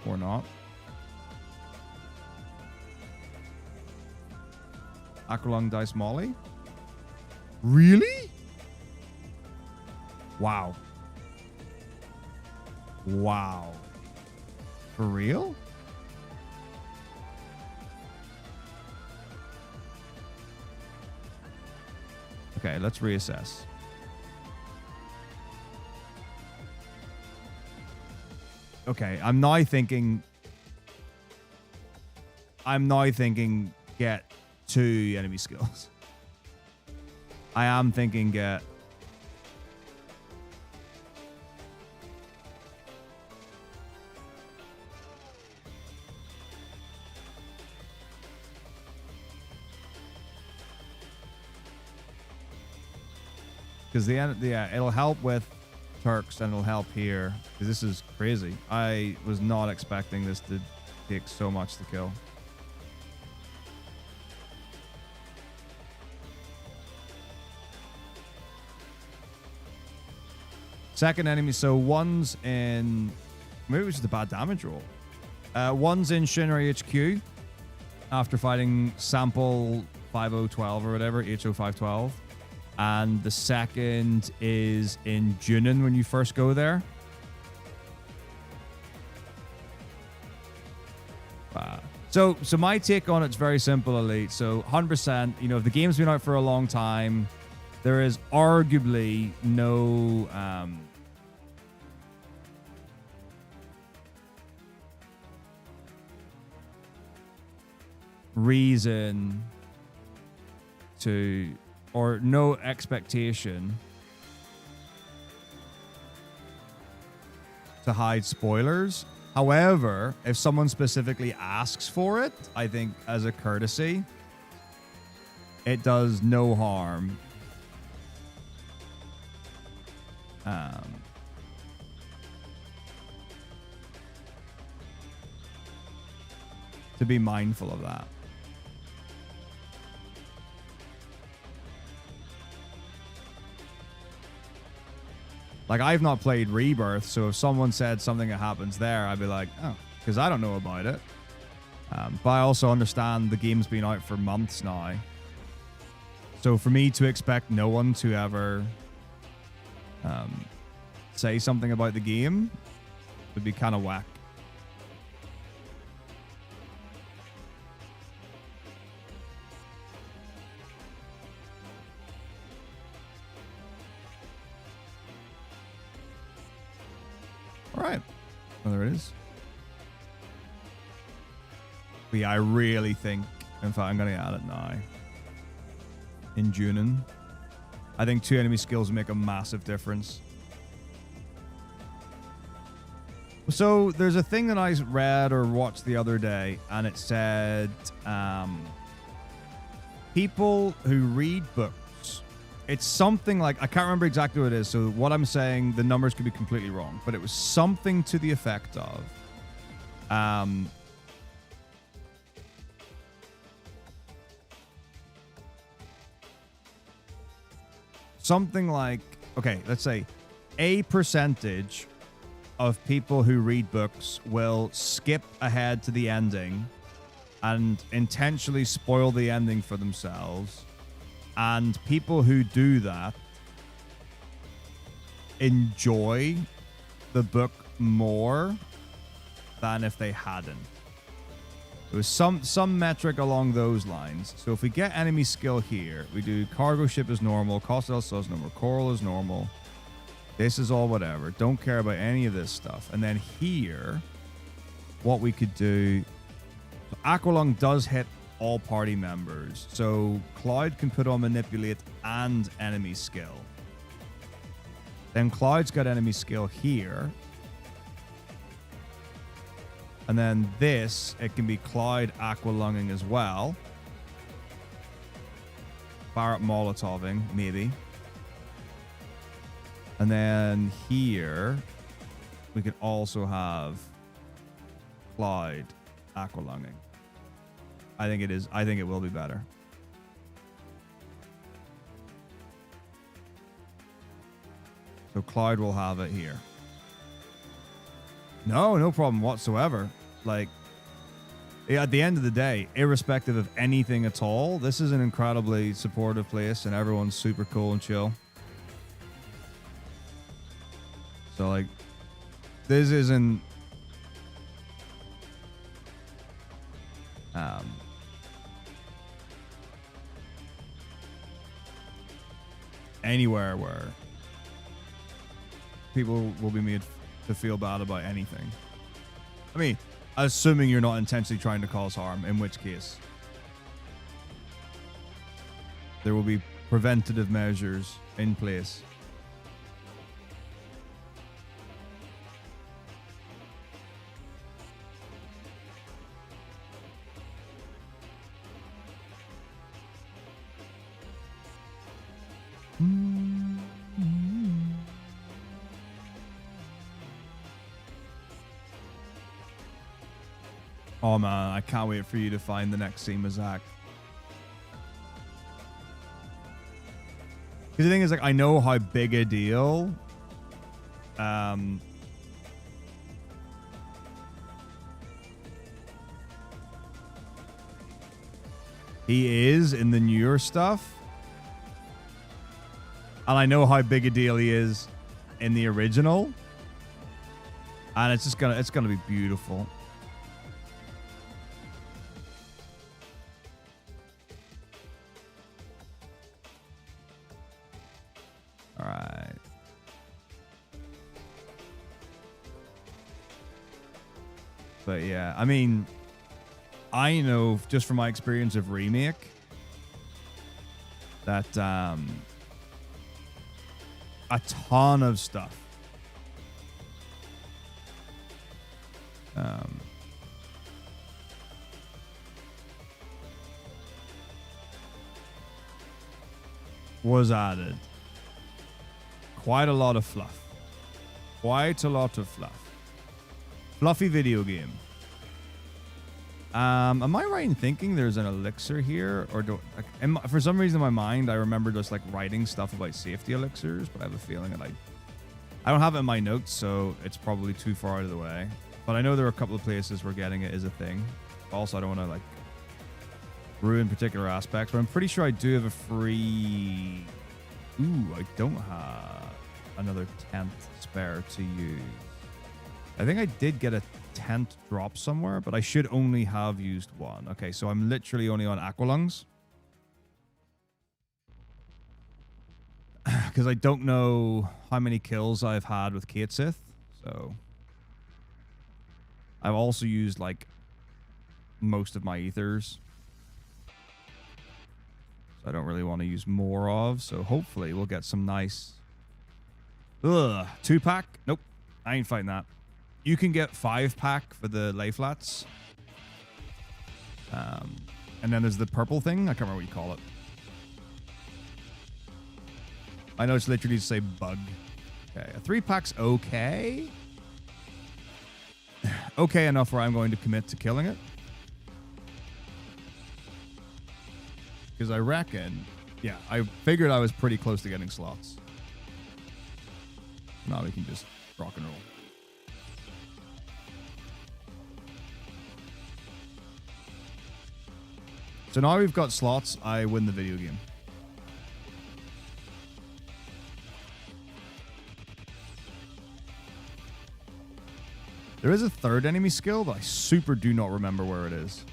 Or not. Aqualung, Dice, Molly? Really? Wow. Wow. For real? Okay, let's reassess. Okay, I'm now thinking get 2 enemy skills. I am thinking get Because yeah, it'll help with Turks and it'll help here. Because this is crazy. I was not expecting this to take so much to kill. Second enemy, so one's in... Maybe it was just a bad damage roll. One's in Shinra HQ after fighting Sample 5012 or whatever, HO512. And the second is in Junin when you first go there. So my take on it's very simple, Elite. So 100%, you know, if the game's been out for a long time, there is arguably no... reason to, or no expectation to hide spoilers. However, if someone specifically asks for it, I think as a courtesy, it does no harm. To be mindful of that. Like, I've not played Rebirth, so if someone said something that happens there, I'd be like, oh, because I don't know about it. But I also understand the game's been out for months now. So for me to expect no one to ever say something about the game would be kind of whack. Alright. Well, there it is. But yeah, I really think, in fact, I'm going to add it now. In Junin. I think 2 enemy skills make a massive difference. So, there's a thing that I read or watched the other day, and it said, people who read books, it's something like, I can't remember exactly what it is, so what I'm saying, the numbers could be completely wrong, but it was something to the effect of, something like, okay, let's say a percentage of people who read books will skip ahead to the ending and intentionally spoil the ending for themselves. And people who do that enjoy the book more than if they hadn't. It was some metric along those lines. So if we get enemy skill here, we do cargo ship is normal, cost del is normal, coral is normal. This is all whatever. Don't care about any of this stuff. And then here, what we could do, so Aqualung does hit all party members. So Cloud can put on manipulate and enemy skill. Then Cloud's got enemy skill here. And then this, it can be Cloud Aqualunging as well. Barrett Molotoving, maybe. And then here, we could also have Cloud Aqualunging. I think it is. I think it will be better. So Cloud will have it here. No problem whatsoever. Like, at the end of the day, irrespective of anything at all, this is an incredibly supportive place and everyone's super cool and chill. So, like, this isn't... anywhere where people will be made to feel bad about anything. I mean, assuming you're not intentionally trying to cause harm, in which case there will be preventative measures in place. Oh man, I can't wait for you to find the next Seema's act. Because the thing is, like, I know how big a deal he is in the newer stuff. And I know how big a deal he is in the original. And it's gonna be beautiful. All right. But yeah, I mean, I know just from my experience of Remake that a ton of stuff was added. Quite a lot of fluff. Quite a lot of fluff. Fluffy video game. Am I right in thinking there's an elixir here? Or for some reason in my mind, I remember just like writing stuff about safety elixirs, but I have a feeling that I don't have it in my notes, so it's probably too far out of the way. But I know there are a couple of places where getting it is a thing. Also, I don't want to like ruin particular aspects, but I'm pretty sure I do have a free... Ooh, I don't have another tent spare to use. I think I did get a tent drop somewhere, but I should only have used one. Okay, so I'm literally only on Aqualungs. Because I don't know how many kills I've had with Kate Sith. So I've also used like most of my ethers. So I don't really want to use more of. So hopefully we'll get some nice... Ugh, 2-pack? Nope, I ain't fighting that. You can get 5-pack for the lay flats. And then there's the purple thing. I can't remember what you call it. I know it's literally to say bug. Okay, a 3-pack's okay. Okay enough where I'm going to commit to killing it. Because I reckon... Yeah, I figured I was pretty close to getting slots. Now we can just rock and roll. So now we've got slots, I win the video game. There is a third enemy skill, but I super do not remember where it is.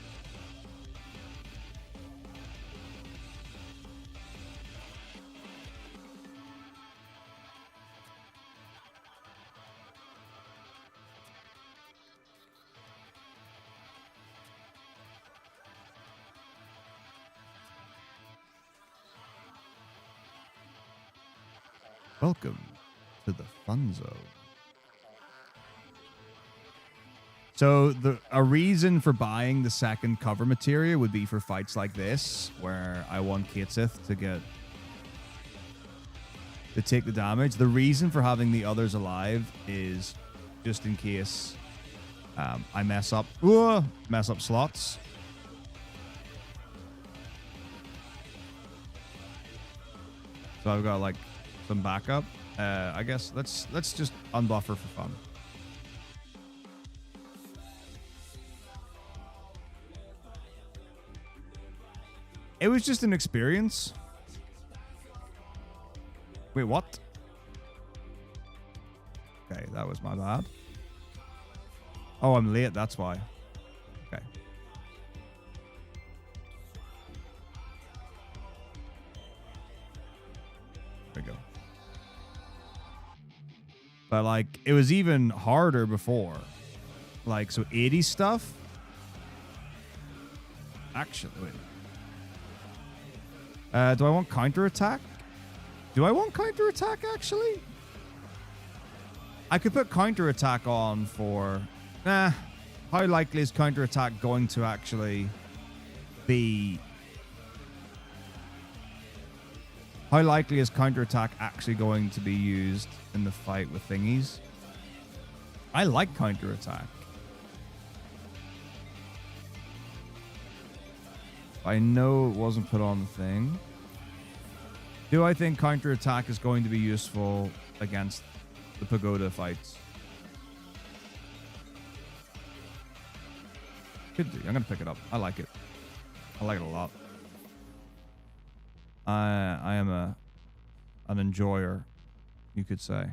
Welcome to the fun zone. So a reason for buying the second cover materia would be for fights like this, where I want Kate Sith to take the damage. The reason for having the others alive is just in case I mess up slots. So I've got like some backup. I guess let's just unbuffer for fun. It was just an experience. Wait, what? Okay, that was my bad. Oh, I'm late, that's why. Okay. There we go. But like, it was even harder before. Like, so 80 stuff. Actually, wait. Do I want counterattack? Do I want counterattack, actually? I could put counterattack on for... Nah. How likely is counterattack going to actually be... How likely is counterattack actually going to be used in the fight with thingies? I like counterattack. I know it wasn't put on the thing. Do I think counterattack is going to be useful against the pagoda fights? Could do. I'm going to pick it up. I like it. I like it a lot. I am an enjoyer, you could say.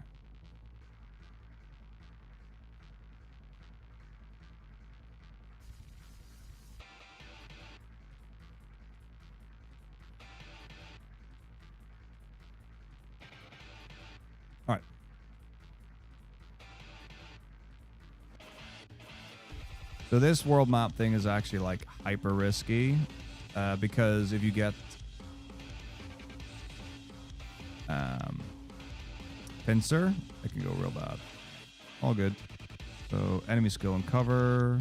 All right. So this world map thing is actually like hyper risky because if you get pincer, it can go real bad. All good. So enemy skill and cover.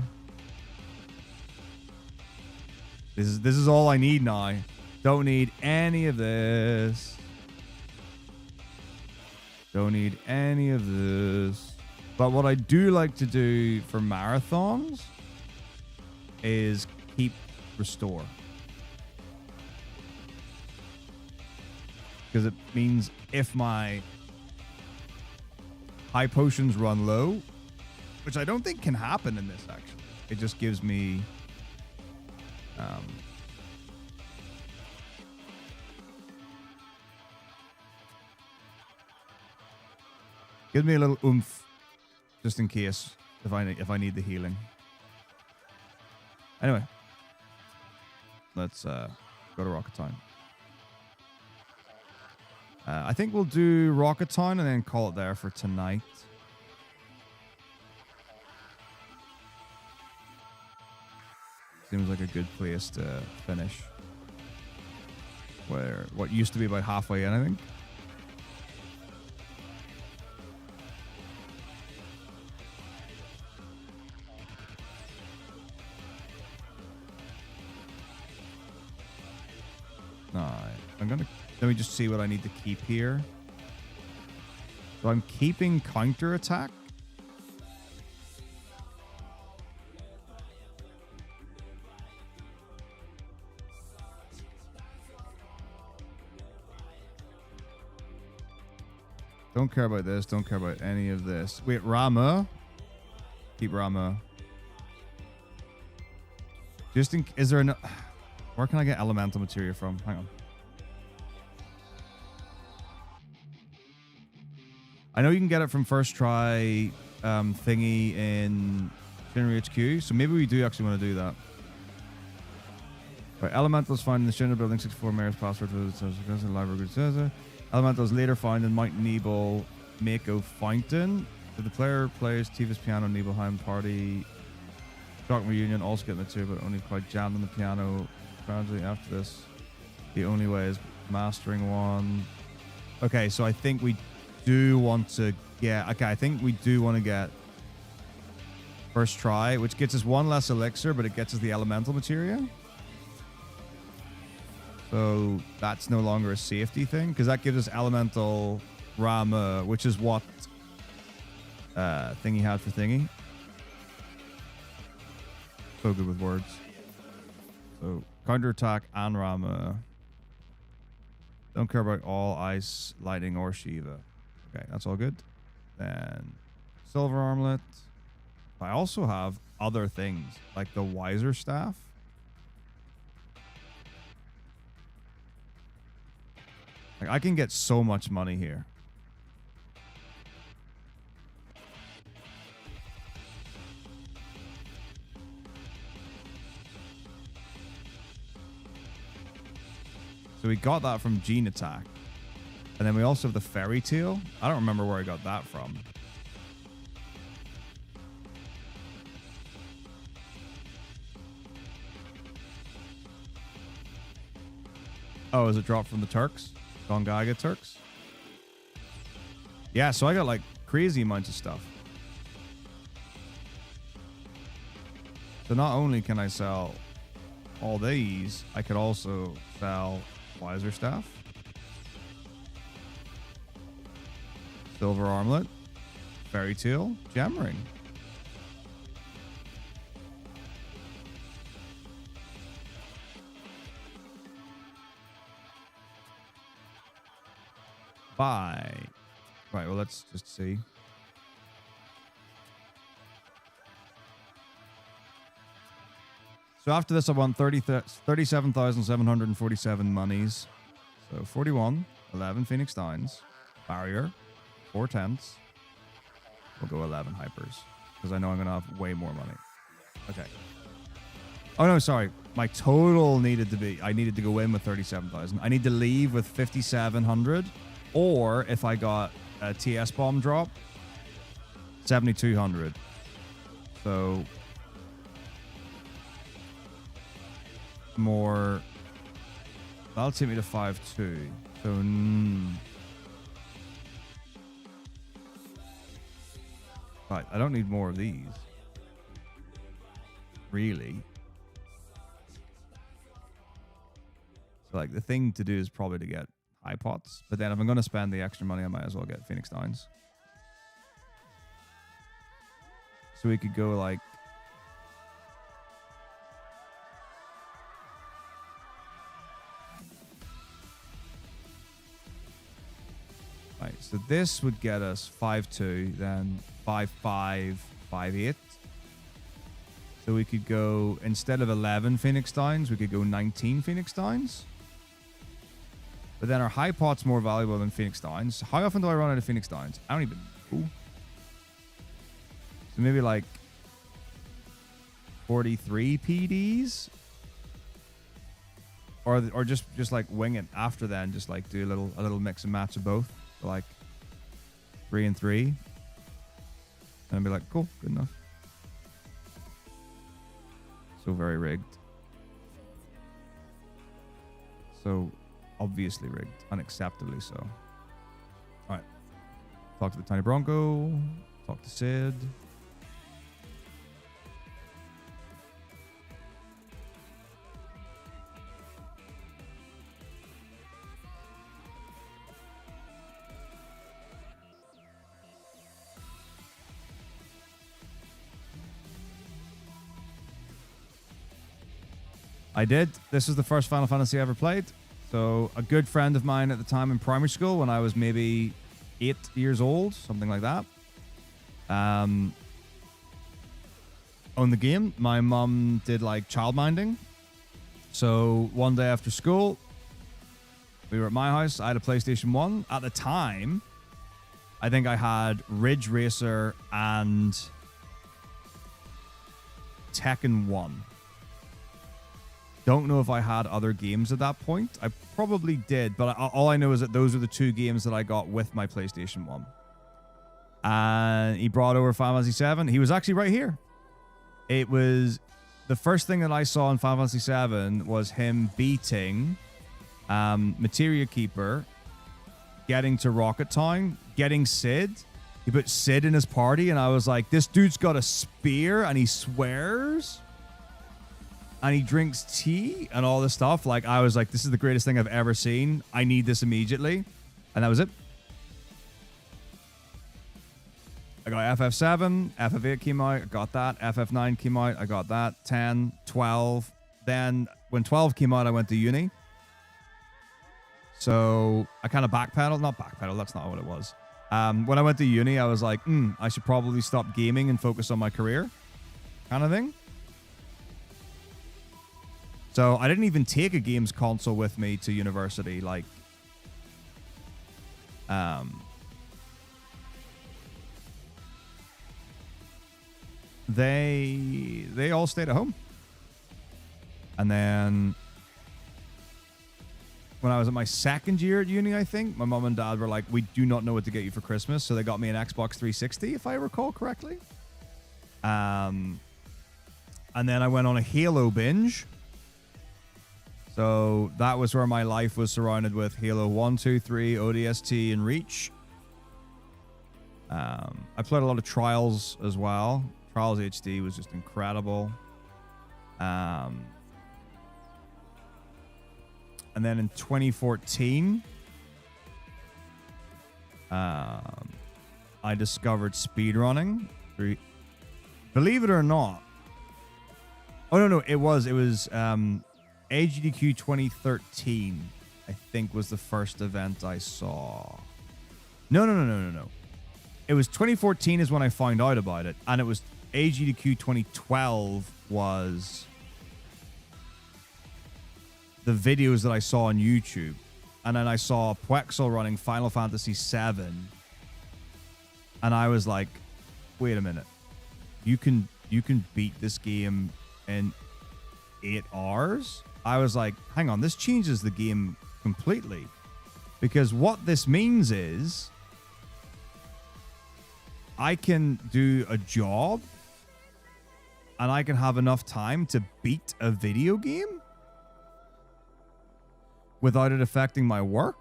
This is all I need now. Don't need any of this. Don't need any of this. But what I do like to do for marathons is keep restore. Because it means if my high potions run low, which I don't think can happen in this actually. It just gives me gives me a little oomph just in case if I need the healing. Anyway, let's go to Rocket Town. I think we'll do Rocket Town and then call it there for tonight. Seems like a good place to finish. Where what used to be about halfway in, I think. Alright, let me just see what I need to keep here. So I'm keeping counterattack. Don't care about this. Don't care about any of this. Wait, Rama. Keep Rama. Just in... Is there an... Where can I get elemental materia from? Hang on. I know you can get it from first try thingy in Shinra HQ. So maybe we do actually want to do that. Right, elemental is found in the Shinra building 64 Mayor's password to the library. Elemental is later found in Mount Nebel Mako Fountain. If the player plays Tifa's piano, Nibelheim Party, Shock Reunion, also get material, but only quite jammed on the piano. Apparently after this, the only way is mastering one. Okay, so I think we do want to get... Okay, I think we do want to get first try, which gets us one less elixir, but it gets us the elemental materia. So that's no longer a safety thing, because that gives us elemental Rama, which is what Thingy had for Thingy. So good with words. So counterattack and Rama. Don't care about all ice, lightning, or Shiva. Okay, that's all good. Then silver armlet. I also have other things like the wiser staff. Like I can get so much money here. So we got that from Gene Attack. And then we also have the Fairy Tale. I don't remember where I got that from. Oh, is it dropped from the Turks? Gongaga Turks? Yeah, so I got like crazy amounts of stuff. So not only can I sell all these, I could also sell Wiser Staff, Silver Armlet, Fairy Tale, Gem Ring. buy. Right, well, let's just see. So after this, I won 37,747 monies. So 41, 11 Phoenix Downs, Barrier, 4 tents. We'll go 11 hypers because I know I'm going to have way more money. Okay. Oh, no, sorry. My total needed to be, I needed to go in with 37,000. I need to leave with 5,700, or if I got a TS bomb drop, 7,200. So more, that'll take me to 5,2. So right, I don't need more of these, really. So like the thing to do is probably to get high pots, but then if I'm going to spend the extra money, I might as well get Phoenix Downs. So we could go like, right, so this would get us 5-2, then 5-5, 5-8. So we could go, instead of 11 Phoenix Downs, we could go 19 Phoenix Downs. But then our high pot's more valuable than Phoenix Downs. How often do I run out of Phoenix Downs? I don't even know. So maybe like 43 PDs? Or just like wing it after then, just like do a little mix and match of both. So like 3 and 3. And I'd be like, cool, good enough. So very rigged. So obviously rigged. Unacceptably so. Alright. Talk to the Tiny Bronco. Talk to Sid. I did. This is the first Final Fantasy I ever played. So a good friend of mine at the time in primary school, when I was maybe 8 years old, something like that, owned the game. My mum did like childminding. So one day after school, we were at my house. I had a PlayStation 1. At the time, I think I had Ridge Racer and Tekken 1. Don't know if I had other games at that point. I probably did, but all I know is that those are the 2 games that I got with my PlayStation 1. And he brought over Final Fantasy VII. He was actually right here. It was the first thing that I saw in Final Fantasy VII was him beating Materia Keeper, getting to Rocket Town, getting Sid. He put Sid in his party, and I was like, this dude's got a spear, and he swears. And he drinks tea and all this stuff. Like, I was like, this is the greatest thing I've ever seen. I need this immediately. And that was it. I got FF7. FF8 came out. I got that. FF9 came out. I got that. 10, 12. Then when 12 came out, I went to uni. So I kind of backpedaled. Not backpedaled. That's not what it was. When I went to uni, I was like, I should probably stop gaming and focus on my career. Kind of thing. So I didn't even take a games console with me to university. Like, they all stayed at home. And then when I was in my second year at uni, I think, my mom and dad were like, we do not know what to get you for Christmas. So they got me an Xbox 360, if I recall correctly. And then I went on a Halo binge. So that was where my life was surrounded with Halo 1, 2, 3, ODST, and Reach. I played a lot of Trials as well. Trials HD was just incredible. And then in 2014, I discovered speedrunning. Believe it or not. Oh, no. It was AGDQ 2013, I think, was the first event I saw. No. It was 2014 is when I found out about it, and it was AGDQ 2012 was the videos that I saw on YouTube. And then I saw Puexel running Final Fantasy VII. And I was like, wait a minute. You can beat this game in 8 hours? I was like, hang on, this changes the game completely. Because what this means is I can do a job and I can have enough time to beat a video game without it affecting my work.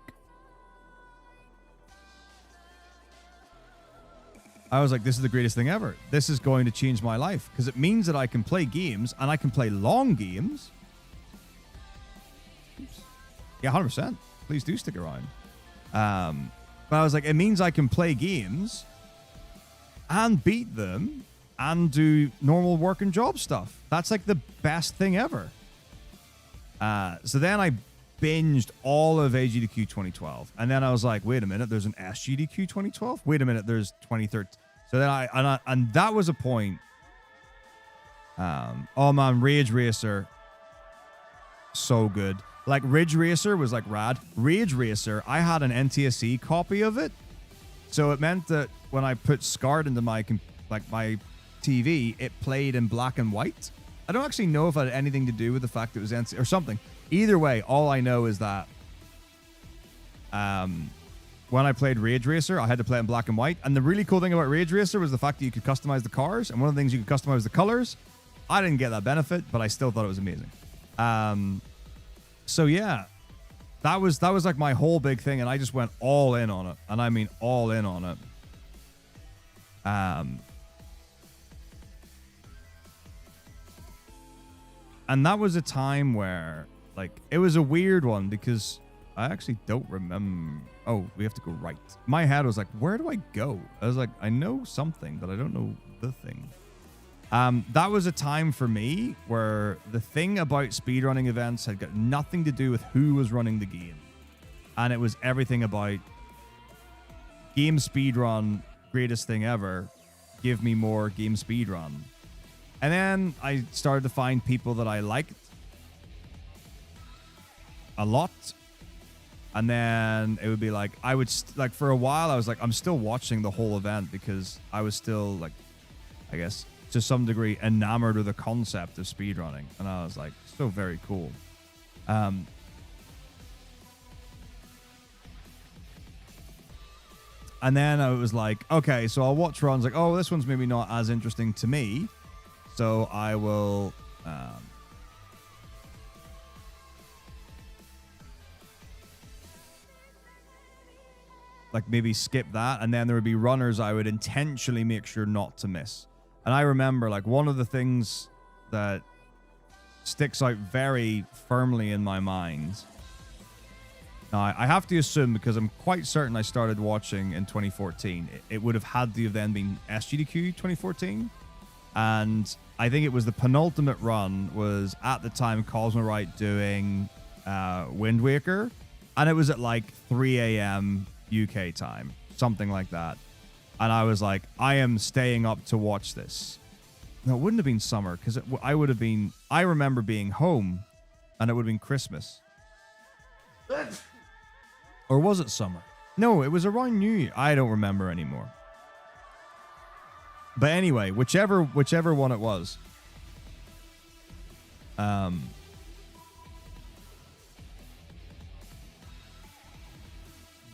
I was like, this is the greatest thing ever. This is going to change my life because it means that I can play games and I can play long games. Oops. Yeah, 100%. Please do stick around. But I was like, it means I can play games and beat them and do normal work and job stuff. That's like the best thing ever. So then I binged all of AGDQ 2012. And then I was like, wait a minute, there's an SGDQ 2012? Wait a minute, there's 2013. So then and that was a point. Oh man, Rage Racer. So good. Like Ridge Racer was like rad. Rage Racer, I had an NTSC copy of it. So it meant that when I put SCART into my TV, it played in black and white. I don't actually know if it had anything to do with the fact that it was NTSC or something. Either way, all I know is that when I played Rage Racer, I had to play it in black and white. And the really cool thing about Rage Racer was the fact that you could customize the cars. And one of the things you could customize was the colors. I didn't get that benefit, but I still thought it was amazing. So yeah, that was like my whole big thing. And I just went all in on it. And I mean all in on it. And that was a time where, like, it was a weird one because I actually don't remember. Oh, we have to go right. My head was like, where do I go? I was like, I know something, but I don't know the thing. That was a time for me where the thing about speedrunning events had got nothing to do with who was running the game. And it was everything about game speedrun, greatest thing ever. Give me more game speedrun. And then I started to find people that I liked a lot. And then it would be like, I would, like, for a while, I was like, I'm still watching the whole event because I was still, like, I guess, to some degree, enamored with the concept of speedrunning. And I was like, so very cool. And then I was like, okay, so I'll watch runs. Like, oh, this one's maybe not as interesting to me. So I will like maybe skip that. And then there would be runners I would intentionally make sure not to miss. And I remember, like, one of the things that sticks out very firmly in my mind. Now, I have to assume, because I'm quite certain I started watching in 2014, it would have had to have then been SGDQ 2014. And I think it was the penultimate run was at the time Cosmo Wright doing Wind Waker. And it was at like 3 a.m. UK time, something like that. And I was like, I am staying up to watch this. No, it wouldn't have been summer because I remember being home and it would have been Christmas. Or was it summer? No, it was around New Year. I don't remember anymore. But anyway, whichever one it was.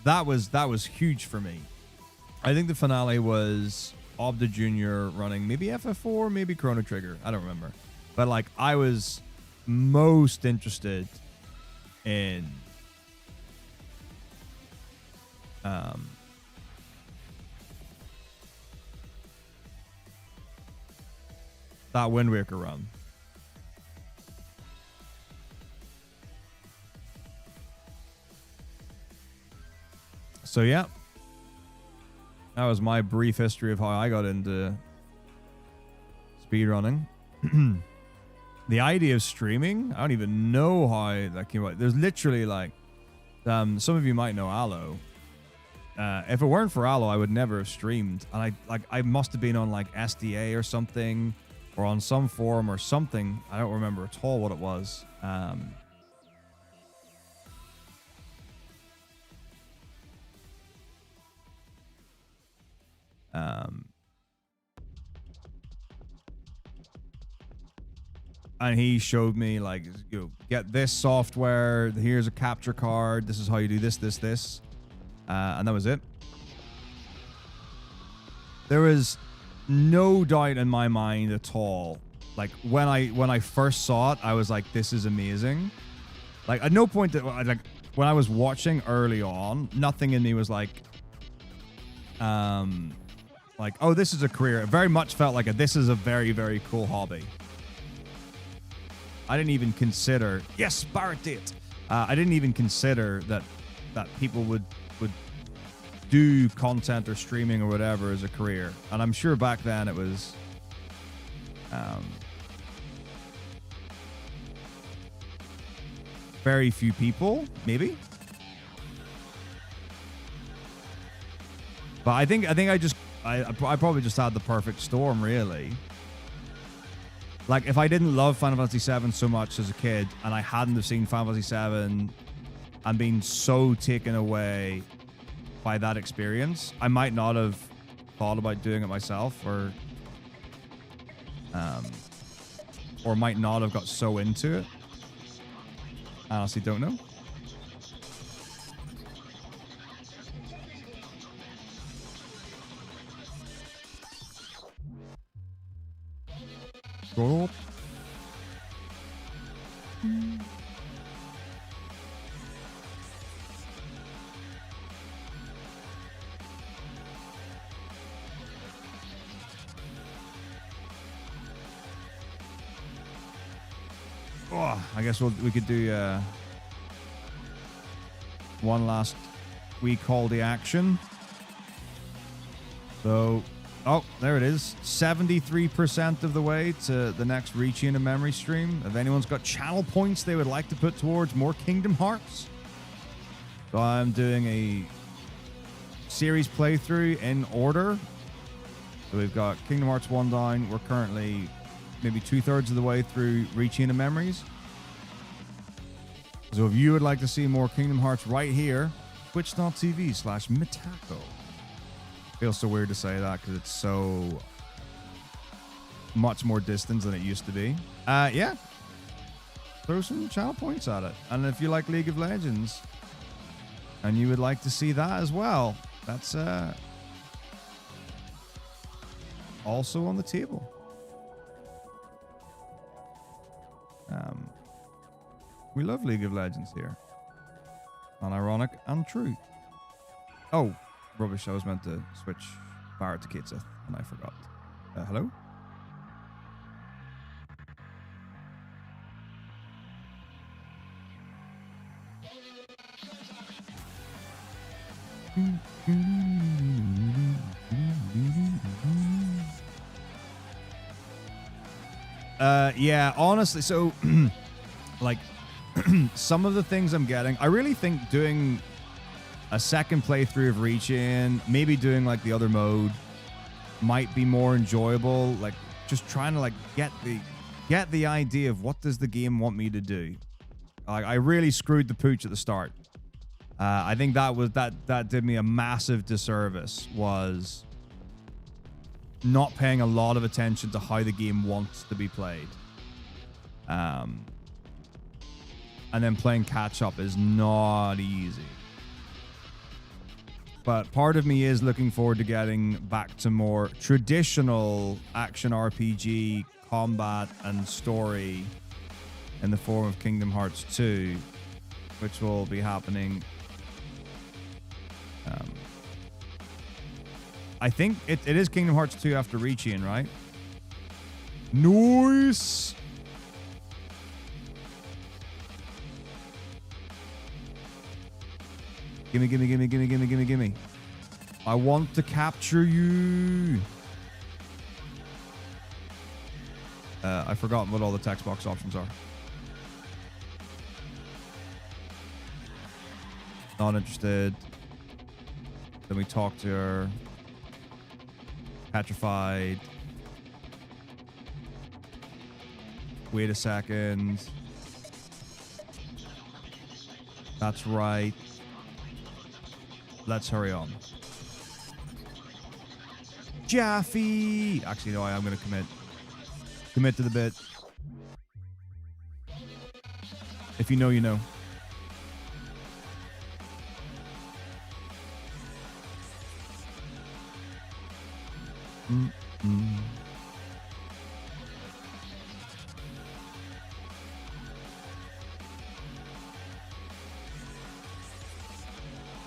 That was huge for me. I think the finale was Obda Jr. running maybe FF4, maybe Chrono Trigger. I don't remember. But like I was most interested in that Wind Waker run. So yeah, that was my brief history of how I got into speedrunning. The idea of streaming, I don't even know how that came about. There's literally like, some of you might know Aloe. if it weren't for Allo, I would never have streamed. And I must have been on like SDA or something, or on some forum or something. I don't remember at all what it was. And he showed me like, you know, get this software. Here's a capture card. This is how you do this, this. And that was it. There was no doubt in my mind at all. Like when I first saw it, I was like, this is amazing. Like at no point that like when I was watching early on, nothing in me was like, oh, this is a career. It very much felt like this is a very, very cool hobby. I didn't even consider, yes, Barrett did. I didn't even consider that people would do content or streaming or whatever as a career. And I'm sure back then it was very few people, maybe. But I think I probably just had the perfect storm, really. Like, if I didn't love Final Fantasy VII so much as a kid, and I hadn't have seen Final Fantasy VII and been so taken away by that experience, I might not have thought about doing it myself, or might not have got so into it. I honestly don't know. Go. Oh, I guess we could do one last wee call to action. So, oh, there it is. 73% of the way to the next Reaching a Memory stream. If anyone's got channel points they would like to put towards more Kingdom Hearts. So I'm doing a series playthrough in order. So we've got Kingdom Hearts 1 down. We're currently maybe 2/3 of the way through Reaching a Memories. So if you would like to see more Kingdom Hearts right here, twitch.tv/Metako. Feels so weird to say that because it's so much more distant than it used to be. Yeah. Throw some channel points at it. And if you like League of Legends and you would like to see that as well, that's also on the table. We love League of Legends here. Unironic and true. Oh, rubbish. I was meant to switch Barrett to Kitseth, and I forgot. Hello? Yeah, honestly, so like some of the things I'm getting, I really think doing a second playthrough of Reach-In, maybe doing like the other mode, might be more enjoyable. Like just trying to like get the idea of what does the game want me to do. Like I really screwed the pooch at the start. I think that did me a massive disservice, was not paying a lot of attention to how the game wants to be played. And then playing catch up is not easy. But part of me is looking forward to getting back to more traditional action RPG combat and story in the form of Kingdom Hearts 2, which will be happening. I think it is Kingdom Hearts 2 after Reach-In, right? Nice! Gimme, gimme, gimme, gimme, gimme, gimme, gimme. I want to capture you. I've forgotten what all the text box options are. Not interested. Then we talk to her. Petrified. Wait a second. That's right. Let's hurry on. Jaffe! Actually, no, I am going to commit. Commit to the bit. If you know, you know.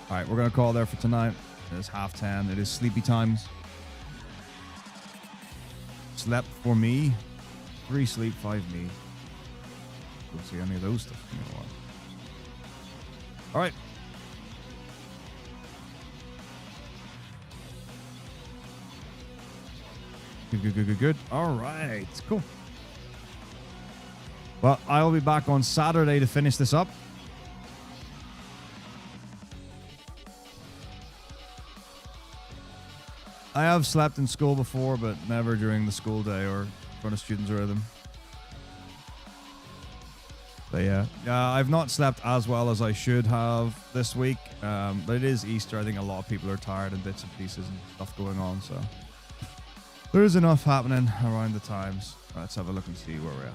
All right, we're going to call there for tonight. It's 10:30. It is sleepy times. Slept for me. 3 sleep, 5 me. Don't see any of those stuff. You know what? All right. Good. All right. Cool. Well, I'll be back on Saturday to finish this up. I have slept in school before, but never during the school day or in front of students or anything. But yeah, I've not slept as well as I should have this week. But it is Easter. I think a lot of people are tired and bits and pieces and stuff going on. So there is enough happening around the times. Let's have a look and see where we're at.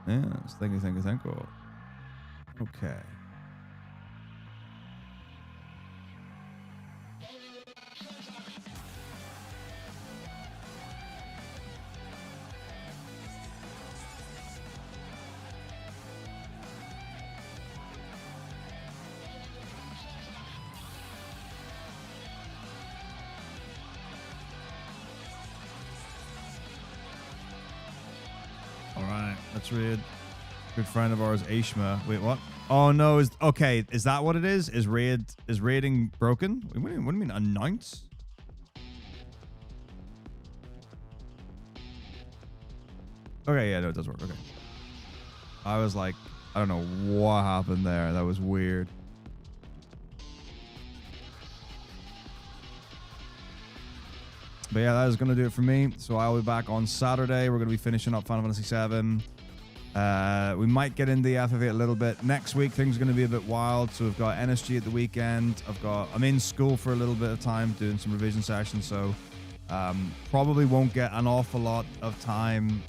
Yeah, thank you. Okay. All right, let's read. Good friend of ours, Aishma. Wait, what? Oh no, is that what it is? Is rating broken? What do you mean announce? Okay, yeah, no, it does work. Okay. I was like, I don't know what happened there. That was weird. But yeah, that is going to do it for me. So I'll be back on Saturday. We're going to be finishing up Final Fantasy VII. We might get into the FFA a little bit. Next week, things are going to be a bit wild. So we've got NSG at the weekend. I'm in school for a little bit of time doing some revision sessions. So probably won't get an awful lot of time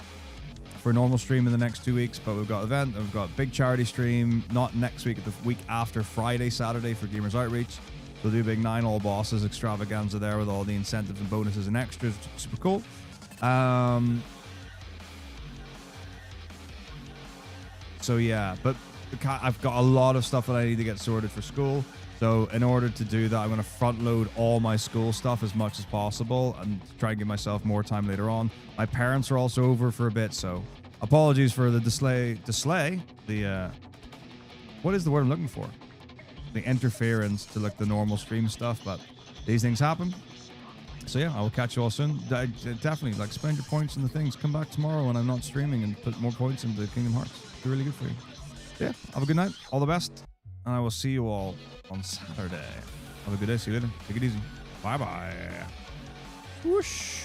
for a normal stream in the next 2 weeks. But we've got event. We've got big charity stream. Not next week, the week after Friday, Saturday for Gamers Outreach. We'll do a big 9 all bosses extravaganza there with all the incentives and bonuses and extras. Super cool. So yeah, but I've got a lot of stuff that I need to get sorted for school. So in order to do that, I'm going to front load all my school stuff as much as possible and try and give myself more time later on. My parents are also over for a bit, so apologies for the what is the word I'm looking for? The interference to like the normal stream stuff, but these things happen. So yeah, I will catch you all soon. Definitely like spend your points in the things. Come back tomorrow when I'm not streaming and put more points into Kingdom Hearts. It'll be really good for you. Yeah, have a good night. All the best. And I will see you all on Saturday. Have a good day. See you later. Take it easy. Bye-bye. Whoosh.